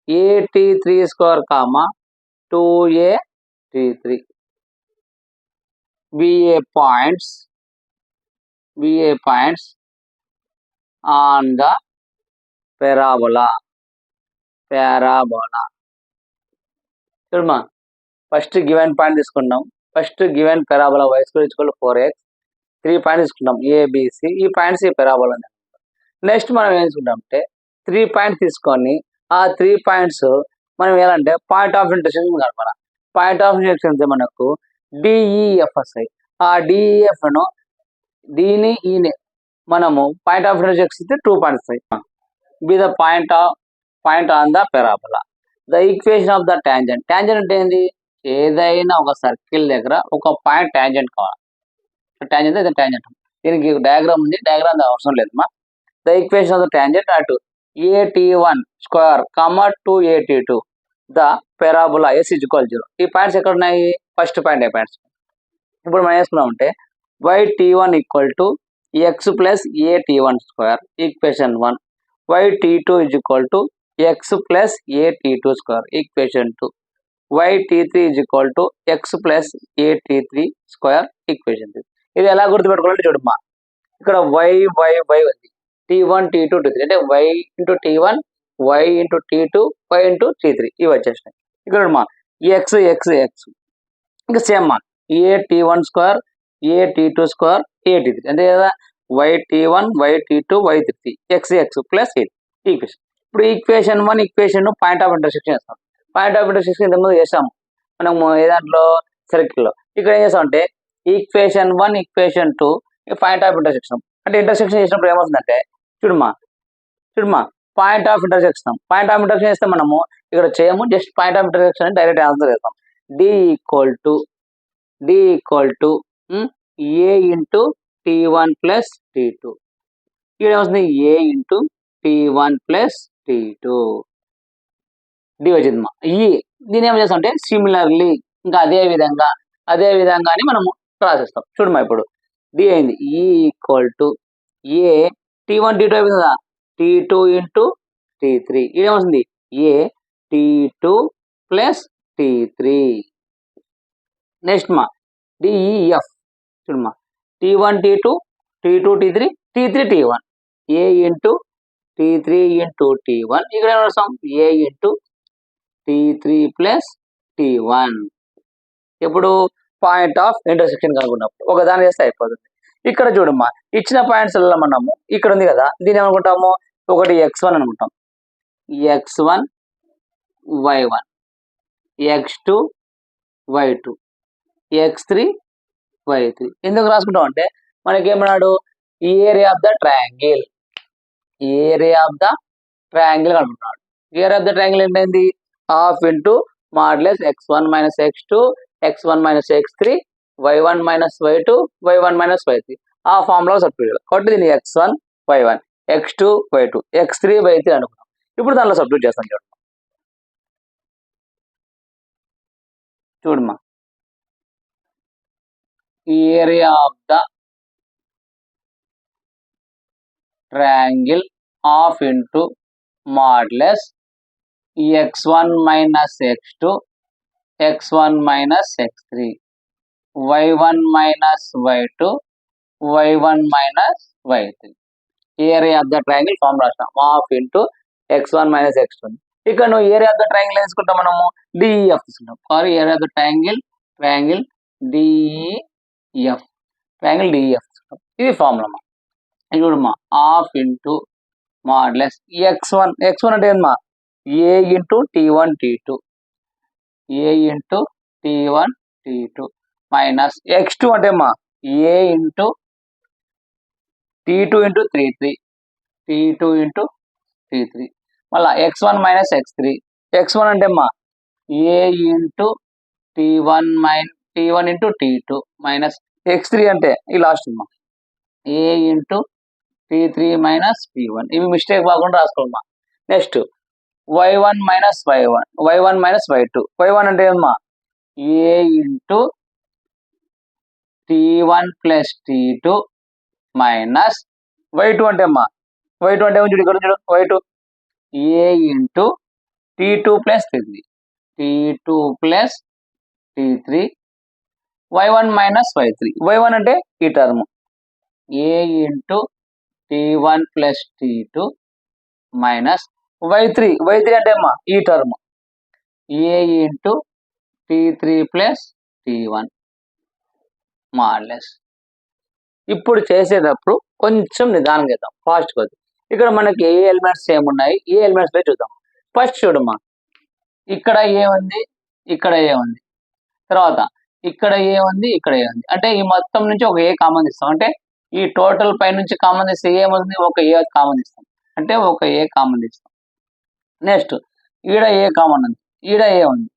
a t3 square comma 2a t3. BA points on the parabola. చూడమ్మా, first given point తీసుకుంటాం. First given parabola y square equal to 4x. 3 points తీసుకుంటాం ABC. ఈ points ఈ parabola. Next మనం ఏం తీసుకుంటాం అంటే 3 points తీసుకొని ఆ 3 పాయింట్స్ మనం ఎలా అంటే పాయింట్ ఆఫ్ ఇంటర్సెక్షన్ కలపాలి. పాయింట్ ఆఫ్ ఇంటర్సెక్షన్ మనకు డిఈఎఫ్ వస్తాయి. ఆ డిఈఎఫ్ను దీని ఈని మనము పాయింట్ ఆఫ్ ఇంటర్సెక్షన్ ఇస్తే 2 పాయింట్స్ వస్తాయి. Be the point on the parabola. The equation of the tangent. Tangent అంటే ఏంది, ఏదైనా ఒక సర్కిల్ దగ్గర ఒక పాయింట్ టాంజెంట్ కావాలి. టాంజెంట్ ఇది టాంజెంట్. దీనికి డయాగ్రామ్ ఉంది, డయాగ్రామ్ అవసరం లేదమ్మా. The equation of the tangent అటు a(t1) square comma 2a(t2) the parabola s = 0. ఈ పాయింట్స్ ఎక్కడ ఉన్నాయి, ఫస్ట్ పాయింట్ ఏ పాయింట్స్. ఇప్పుడు మనం వేసుకున్నామంటే y(t1) = x plus a(t1) square equation 1. y(t2) = x plus a(t2) square equation 2. y(t3) = x plus a(t3) square equation 3. ఇది ఎలా గుర్తుపెట్టుకోవాలంటే చూడమ్మా, ఇక్కడ y ఉంది, t1 t2 t3 అంటే y into t1 y into t2 y into t3 ఇవి వచ్చేసినాయి. ఇక్కడ మా x ఇంకా సేమ్ మా a(t1) square a(t2) square a(t3) అంటే కదా y(t1) y(t2) y(t3) x plus equation. ఇప్పుడు equation 1 equation point of intersection చేస్తాం. పాయింట్ ఆఫ్ ఇంటర్సెక్షన్ ఇంతకుముందు చేస్తాం మనము ఏ దాంట్లో సర్కిల్లో. ఇక్కడ ఏం చేస్తామంటే equation 1 equation 2 point of intersection. అంటే ఇంటర్సెక్షన్ చేసినప్పుడు ఏమవుతుందంటే చూడమా point of intersection. Point of intersection చేస్తే మనము ఇక్కడ చేయము, జస్ట్ పాయింట్ ఆఫ్ ఇంటర్సెక్షన్ అని డైరెక్ట్ ఆన్సర్ చేస్తాం. D equal to a into T1 plus T2. ఇక్కడ ఏమవుతుంది ఏ into T1 plus T2 D వచ్చింది. దీని ఏం చేస్తాం అంటే సిమిలర్లీ ఇంకా అదే విధంగా అని మనము రాసేస్తాం. చూడమా ఇప్పుడు డి అయింది equal to A T1 T2 అయిపోయింది కదా, T2 ఇంటూ T3. ఇదేమవుతుంది a T2 plus T3. Next మా డిఈఎఫ్ చూడమా T1 T2 T2 T3 T3 T1 a into T3 into T1. ఇక్కడ ఏం రాస్తాం ఏ ఇంటూ T3 ప్లస్ T1. ఇప్పుడు పాయింట్ ఆఫ్ ఇంటర్సెక్షన్ కనుక్కున్నప్పుడు ఒకదాని చేస్తే అయిపోతుంది. ఇక్కడ చూడమ్మా ఇచ్చిన పాయింట్స్ మనము ఇక్కడ ఉంది కదా, దీన్ని ఏమనుకుంటాము ఒకటి x1 అనుకుంటాం, x1 y1, x2 y2, x3 y3. ఎందుకు రాసుకుంటాం అంటే మనకి ఏమన్నాడు ఏరియా ఆఫ్ ద ట్రయాంగిల్ కనుకుంటున్నాడు. ఏరియా ఆఫ్ ద ట్రయాంగిల్ ఏంటండి half into modulus x1 minus x2 x1 minus x3 y1 minus y2 y1 minus y3. ఆ ఫార్ములా సబ్స్టిట్యూట్ చేయాలి. కాబట్టి దీన్ని x1 y1 x2 y2 x3 y3 అనుకున్నాం. ఇప్పుడు దానిలో substitute చేస్తాం. చూడమ్మా area of the triangle half into modulus x1 minus x2 x1 minus x3 y1 minus y2 y1 minus y3. Area of the triangle form రాస్తాం half into x1 minus x2. ఇక్కడ నువ్వు area of the triangle తీసుకుంటాం మనము DEF తీసుకుంటాం. Sorry area of the triangle DEF తీసుకుంటాం. ఇది formula. చూడమ్మా half into modulus x1 అంటే ఏంటమ్మా ఏ into T1 T2 minus x2 అంటే అమ్మా ఏ ఇంటూ T2 ఇంటూ 3 మళ్ళా x1 మైనస్ x3 అంటే అమ్మా ఏ into T1 into T2 minus x3 అంటే ఈ లాస్ట్ అమ్మా ఏ ఇంటూ T3 మైనస్ T1. ఇవి మిస్టేక్ కాకుండా రాసుకోమ్మా. Next y1 minus y2 y1 అంటే ఏమమ్మా ఏ into T1 plus T2 minus y2 అంటే అమ్మా y2 అంటే చూడు ఇక్కడ చూడు y2 ఏ into T2 plus T3 y1 minus y3 అంటే ఈ term a into T1 plus T2 minus y3 అంటే అమ్మా ఈ term a into T3 plus T1 modulus. ఇప్పుడు చేసేటప్పుడు కొంచెం నిదానం చేద్దాం, ఫాస్ట్ కొద్ది. ఇక్కడ మనకి ఏ ఎలిమెంట్స్ ఏమున్నాయి ఏ ఎలిమెంట్స్ చూద్దాం. ఫస్ట్ చూడమ్మా ఇక్కడ ఏముంది తర్వాత ఇక్కడ ఏముంది అంటే ఈ మొత్తం నుంచి ఒక ఏ కామన్ ఇస్తాం. అంటే ఈ టోటల్ పై నుంచి కామన్ ఇస్తే ఏమవుతుంది ఒక ఏ కామన్ ఇస్తాం, అంటే ఒక ఏ కామన్ ఇస్తాం. నెక్స్ట్ ఈడ ఏ కామన్ ఉంది, ఈడ ఏ ఉంది,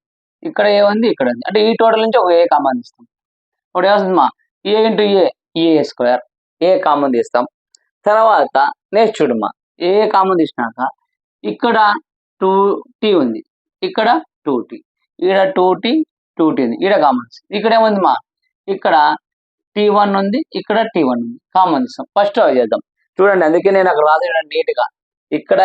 ఇక్కడ ఏ ఉంది, అంటే ఈ టోటల్ నుంచి ఒక ఏ కామన్ ఇస్తాం. ఇప్పుడు ఏమవుతుందమ్మా a into a square a common తీస్తాం. తర్వాత నెక్స్ట్ చూడమ్మా ఏ కామన్ తీసినాక ఇక్కడ 2t ఉంది, ఇక్కడ 2t, ఈడ 2t ఉంది, ఈడ కామన్. ఇక్కడ ఏముందిమా ఇక్కడ T1 ఉంది, ఇక్కడ T1 ఉంది, కామన్ ఇస్తాం. ఫస్ట్ అవి చేద్దాం చూడండి. అందుకే నేను అక్కడ రాదు నీట్గా ఇక్కడ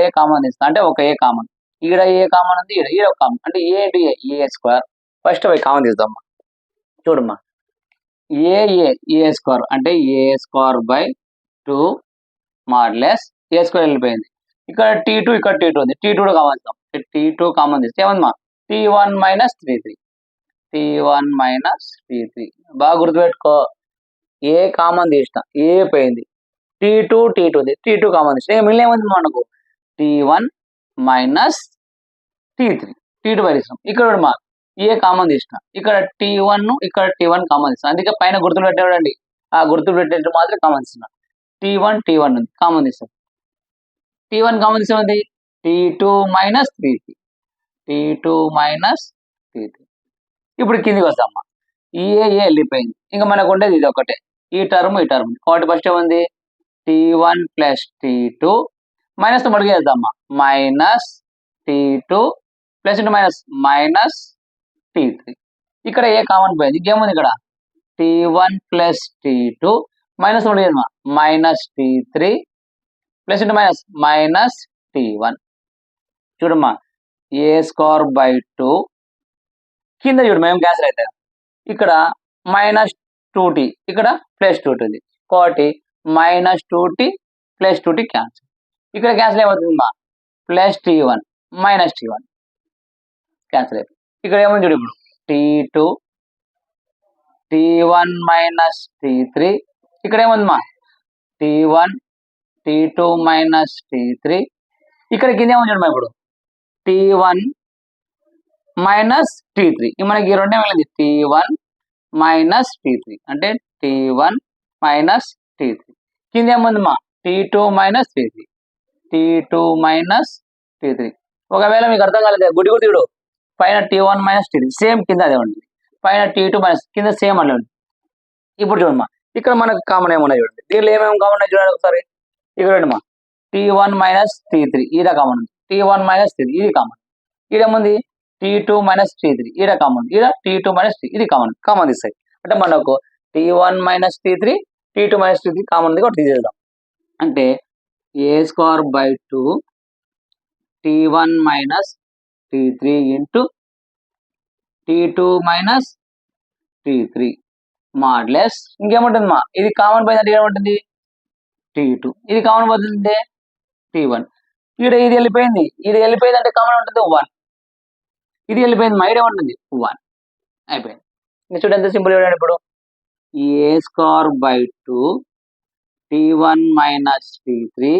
ఏ కామన్ ఇస్తాం, అంటే ఒక ఏ కామన్, ఈడ ఏ కామన్ ఉంది, ఈడ ఒక కామన్, అంటే a into a square. First అవి కామన్ తీద్దామా. చూడమ్మా ఏ స్క్వేర్ అంటే ఏ square by 2 modulus a square వెళ్ళిపోయింది. ఇక్కడ T2 ఉంది, T2 కూడా కామన్ ఇస్తాం. T2 కామన్ తీస్తే ఏమన్నా T1 మైనస్ 3 బాగా గుర్తుపెట్టుకో. ఏ కామన్ తీసిన ఏ పోయింది, T2 ఉంది, T2 కామన్ తీసిన మిగిలిన ఏముంది మనకు T1 మైనస్ T3 T2 బయట ఇస్తాం. ఇక్కడ మా ఏ కామన్ తీసిన ఇక్కడ T1 ఇక్కడ T1 కామన్ తీస్తాం. అందుకే పైన గుర్తులు పెట్టేవాడండి, ఆ గుర్తులు పెట్టేట్టు మాత్రం కామన్ తీస్తున్నా. T1 ఉంది కామన్ తీస్తాం. T1 కామన్ తీస్తాం ఉంది T2 మైనస్ T3 ఇప్పుడు కిందికి వస్తామా, ఏ వెళ్ళిపోయింది. ఇంకా మనకు ఉండేది ఇది ఒకటే, ఈ టర్మ్ కాబట్టి ఫస్ట్ ఏముంది T1 ప్లస్ T2 మైనస్ మడిగి చేద్దామా, minus T2 plus into minus T3. ఇక్కడ ఏ కామన్ పోయింది, ఇంకేముంది ఇక్కడ T1 ప్లస్ T2 మైనస్ మడిగి చేద్దామా, minus T3 plus into minus T1. చూడమ్మా A²/2 కింద చూడు మేము క్యాన్సిల్ అవుతాయి. ఇక్కడ మైనస్ 2t ఇక్కడ ప్లస్ 2t ఉంది కాబట్టి minus 2t plus 2t cancel. ఇక్కడ క్యాన్సిల్ ఏమవుతుందమ్మా, plus T1 minus T1 cancel అయిపోయింది. ఇక్కడ ఏముంది చూడు ఇప్పుడు T1 మైనస్ T3 ఇక్కడ ఏముందమ్మా T2 మైనస్ T3 ఇక్కడ కింద ఏముంది చూడమ్మా ఇప్పుడు T1 మైనస్ T3 మనకి రెండే మిగిలింది T1 మైనస్ T3 అంటే T1 మైనస్ T3 కింద ఏముందమ్మా T2 మైనస్ T3 ఒకవేళ మీకు అర్థం కాలేదు గుడి గుడిడు పైన T1 మైనస్ T3 సేమ్ కింద అదే ఉంటుంది, పైన T2 మైనస్ కింద సేమ్ అట్లా ఉంది. ఇప్పుడు చూడమ్మా ఇక్కడ మనకు కామన్ ఏమున్నాయి చూడండి, దీనిలో ఏమేమి కామన్ ఉన్నాయి చూడండి ఒకసారి. ఇక్కడ చూడమ్మా T1 మైనస్ T3 ఈడ కామన్ ఉంది, T1 మైనస్ T3 ఇది కామన్. ఈడేముంది T2 మైనస్ T3 ఈడ కామన్, ఈడ T2 మైనస్ T ఇది కామన్ తీస్తాయి. అంటే మనకు T1 minus T3 T2 minus T3 common కూడా తీసేద్దాం. అంటే A²/2 T1 minus T3 into T2 minus T3 మాడ్లెస్ ఇంకేముంటుంది మా ఇది కామన్ పోయిందంటే ఏముంటుంది T2 ఇది కామన్ పోతుంది T1 ఇది వెళ్ళిపోయింది అంటే కామన్ ఉంటుంది 1 ఇది వెళ్ళిపోయింది మా ఇడే ఉంటుంది 1 అయిపోయింది. ఇంకా చూడండి ఎంత సింపుల్ చూడండి ఇప్పుడు A²/2 T1 minus T3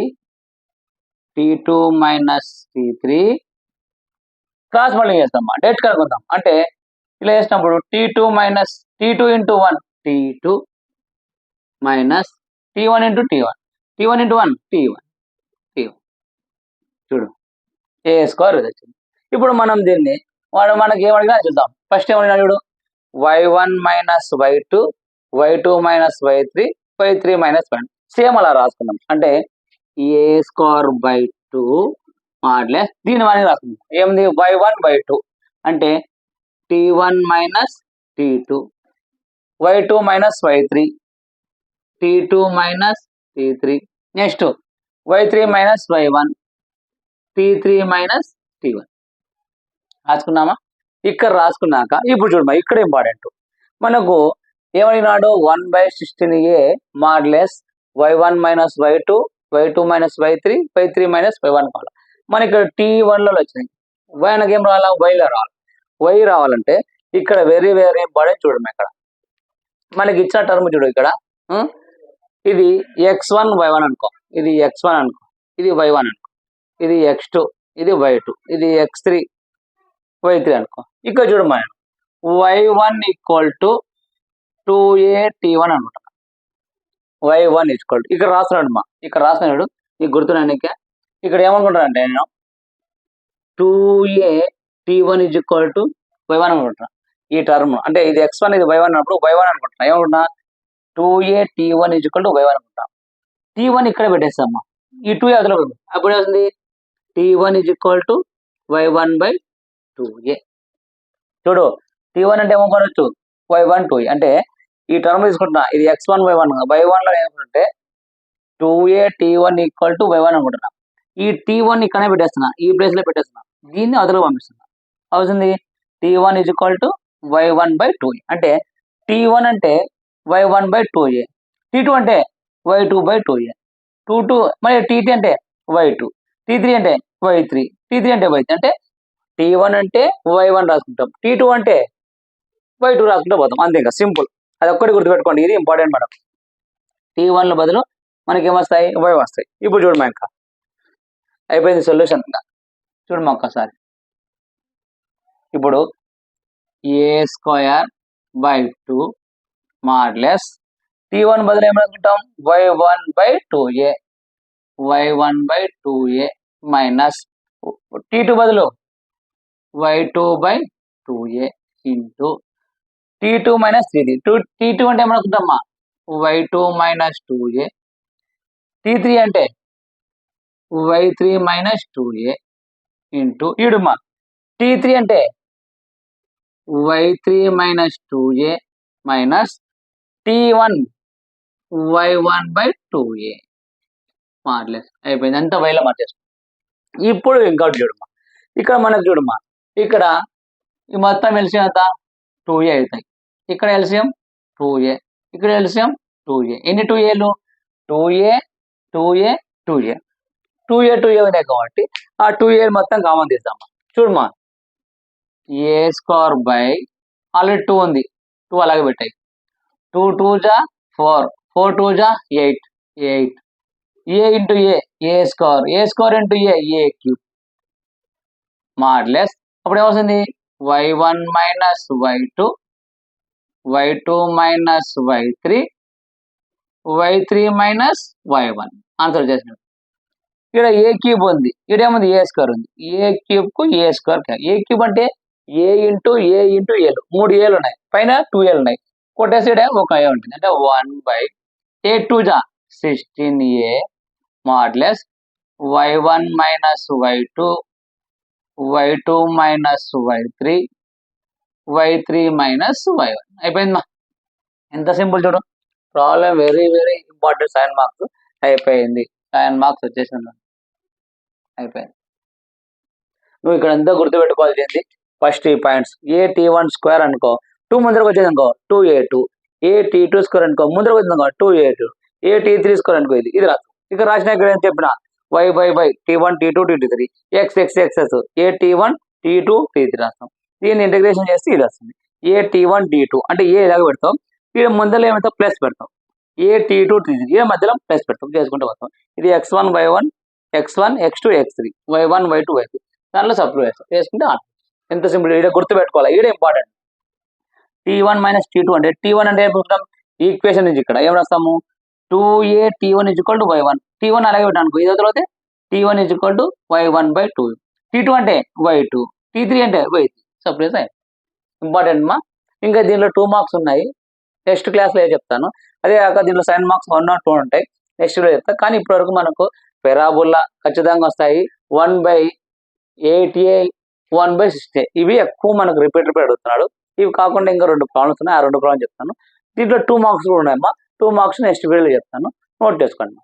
T2 minus T3 cross multiply చేస్తామా డైరెక్ట్ కనుక్కుందాం. అంటే ఇలా చేసినప్పుడు T2 minus T2 into 1 T2 minus T1 into T1 into 1 T1 చూడు A² ఇది వచ్చింది. ఇప్పుడు మనం దీన్ని వాడు మనకి ఏమడిగినా చూద్దాం. ఫస్ట్ ఏమడిగినా చూడు y1 minus y2 minus y3 minus 1 same అలా రాసుకుందాం. అంటే A²/2 మాడ్లెస్ దీని మనకి రాసుకుందాం ఏముంది y1/2 అంటే T1 minus T2 y2 minus y3 T2 minus T3 next y3 minus y1 T3 minus T1 రాసుకున్నామా. ఇక్కడ రాసుకున్నాక ఇప్పుడు చూడమా ఇక్కడ ఇంపార్టెంట్ మనకు ఏమడిగినాడు 1/16a మాడ్లెస్ y1 minus y2 minus y3 minus y1 కావాలి. మన ఇక్కడ T1లో వచ్చినాయి, మనకి ఏం రావాలా వైలో రావాలి. వై రావాలంటే ఇక్కడ వెరీ ఇంపార్టెంట్ చూడమ్మా. ఇక్కడ మనకి ఇచ్చిన టర్మ్ చూడు ఇక్కడ ఇది x1 y1 అనుకో, ఇది x1 అనుకో, ఇది y1 అనుకో, ఇది x2 ఇది y2 ఇది x3 y3 అనుకో. ఇక్కడ చూడమ్మా y1 equal to 2a T1 అనుకుంటా, y1 ఈక్వల్ ఇక్కడ రాస్తున్నాడు మా ఇక్కడ రాస్తున్నాడు నీకు గుర్తున్నానికే. ఇక్కడ ఏమనుకుంటానంటే నేను 2a T1 is equal to y1 అనుకుంటున్నా. ఈ టర్మ్ అంటే ఇది x1 ఇది y1 అన్నప్పుడు y1 అనుకుంటున్నా. ఏమనుకుంటున్నా 2a T1 is equal to y1 అనుకుంటా. T1 ఇక్కడ పెట్టేస్తామ్మా, ఈ 2a అదిలో అప్పుడు ఏమవుతుంది T1 is equal to y1/2a. చూడు T1 అంటే ఏమనుకోవచ్చు y1 2a అంటే ఈ టర్మ్ తీసుకుంటున్నా ఇది x1 y1 y1 లో ఏమనుకుంటే 2a T1 equal to y1 అనుకుంటున్నా. ఈ T1 ఇక్కడనే పెట్టేస్తున్నా, ఈ ప్లేస్ లో పెట్టేస్తున్నా, దీన్ని అదిలో పంపిస్తున్నా. అవుతుంది T1 is equal to y1/2a అంటే T1 అంటే y1/2a, T2 అంటే y2/2a, 2 మరి T3 అంటే y2, T3 అంటే y3 అంటే y3 అంటే T1 అంటే y1 రాసుకుంటాం, T2 అంటే y2 రాసుకుంటూ పోతాం అంతే. ఇంకా సింపుల్, అది ఒక్కటి గుర్తుపెట్టుకోండి, ఇది ఇంపార్టెంట్. మేడం T1 లో బదులు మనకి ఏమొస్తాయి y వస్తాయి. ఇప్పుడు చూడమా ఇంకా అయిపోయింది సొల్యూషన్. చూడమ్మా ఒక్కసారి. ఇప్పుడు a² / 2 మాడ్యులస్ t1 బదులు ఏమనుకుంటాం y1/2a y1/2a మైనస్ t2 బదులు y2/2a into t2 minus t2 అంటే ఏమనుకుంటామా y2 మైనస్ 2a t3 అంటే y3 minus 2a into ఇడుమా t3 అంటే y3 minus 2a minus t1 y1/2a modulus అయిపోయింది. అంతా వైలో మార్చేస్తాం. ఇప్పుడు ఇంకోటి చూడమ్మా, ఇక్కడ మనకు చూడమ్మా, ఇక్కడ ఈ మొత్తం ఎల్సిఎం ఎంత 2a అవుతాయి. ఇక్కడ ఎల్సిఎం 2a, ఇక్కడ ఎల్సిఎం 2a. ఎన్ని 2aలు 2a 2a 2a 2a 2a ఉన్నాయి కాబట్టి ఆ 2a మొత్తం కామన్ తీద్దామా. చూడమ్మా a² బై ఆల్రెడీ 2 ఉంది, 2 అలాగే పెట్టాయి. 2 2 జా 4, 4 2 జా 8 8 a into a² into a³ modulus అప్పుడు ఏమవుతుంది y1 minus y2 y2 minus y3 y3 minus y1 answer చేసినట్టు. ఇక్కడ a³ ఉంది, ఇక్కడ ఏముంది a² ఉంది. a³ కు a² a³ అంటే a ఇంటూ a ఇంటూ ఏలు 3 ఏలు ఉన్నాయి, పైన 2 ఏలు ఉన్నాయి, కొట్టేసేడే ఒక ఏ ఉంటుంది అంటే 1/a2 జా 16a modulus y1 minus y2 y2 minus y3 y3 minus y1 అయిపోయిందమ్మా. ఎంత సింపుల్ చూడు. Problem very very important. 7 marks అయిపోయింది. 7 మార్క్స్ వచ్చేసింది అయిపోయింది. నువ్వు ఇక్కడ ఎంతో గుర్తుపెట్టుకోవాల్సి ఏంటి ఫస్ట్ ఈ పాయింట్స్. at1² అనుకో 2 ముందరకు వచ్చేది అనుకో 2a2, at2² అనుకో ముందరకు వచ్చింది అనుకో 2a2, at3² అనుకో ఇది రాదు. ఇక్కడ రాసిన ఇక్కడ ఏం చెప్పిన y t1 t2 t3 x x x at1 t2 t3 రాస్తాం. దీన్ని ఇంటిగ్రేషన్ చేస్తే ఇది వస్తుంది at1 t2 అంటే ఏ ఇలాగ పెడతాం, ఇక్కడ ముందర ఏమైతే ప్లస్ పెడతాం at2 t3 ఈ మధ్యలో ప్లస్ పెడతాం చేసుకుంటూ వస్తాం. ఇది x1 y1 x1 x2 x3 y1 y2 y3 దాంట్లో సబ్స్టిట్యూట్ చేస్తాం, చేసుకుంటే ఎంత సింపుల్. ఇక్కడ గుర్తుపెట్టుకోవాలి, ఇక్కడ ఇంపార్టెంట్. t1 మైనస్ t2 అంటే t1 అంటే ఏం ఈక్వేషన్ నుంచి ఇక్కడ ఏం రాస్తాము 2a t1 = y1 t1 అలాగే పెట్టాను ఇది తర్వాత t1 = y1/2 t2 అంటే y2 t3 అంటే y3 సపరేట్ అయ్యింది. ఇంపార్టెంట్ మా. ఇంకా దీనిలో 2 మార్క్స్ ఉన్నాయి, నెక్స్ట్ క్లాస్లో చెప్తాను. అదే కాక దీనిలో 7 మార్క్స్ 1 or 2 ఉంటాయి, నెక్స్ట్లో చెప్తాను. కానీ ఇప్పటివరకు మనకు పెరాబోలా ఖచ్చితంగా వస్తాయి 1/8a 1/6a ఇవి ఎక్కువ మనకు రిపీట్ అడుగుతున్నాడు. ఇవి కాకుండా ఇంకా 2 ప్రాబ్లమ్స్ ఉన్నాయి, ఆ 2 ప్రాబ్లమ్స్ చెప్తాను. దీంట్లో 2 మార్క్స్ కూడా ఉన్నాయమ్మా. 2 మార్క్స్ నెక్స్ట్ వీడియోలో చెప్తాను, నోట్ చేసుకోండి.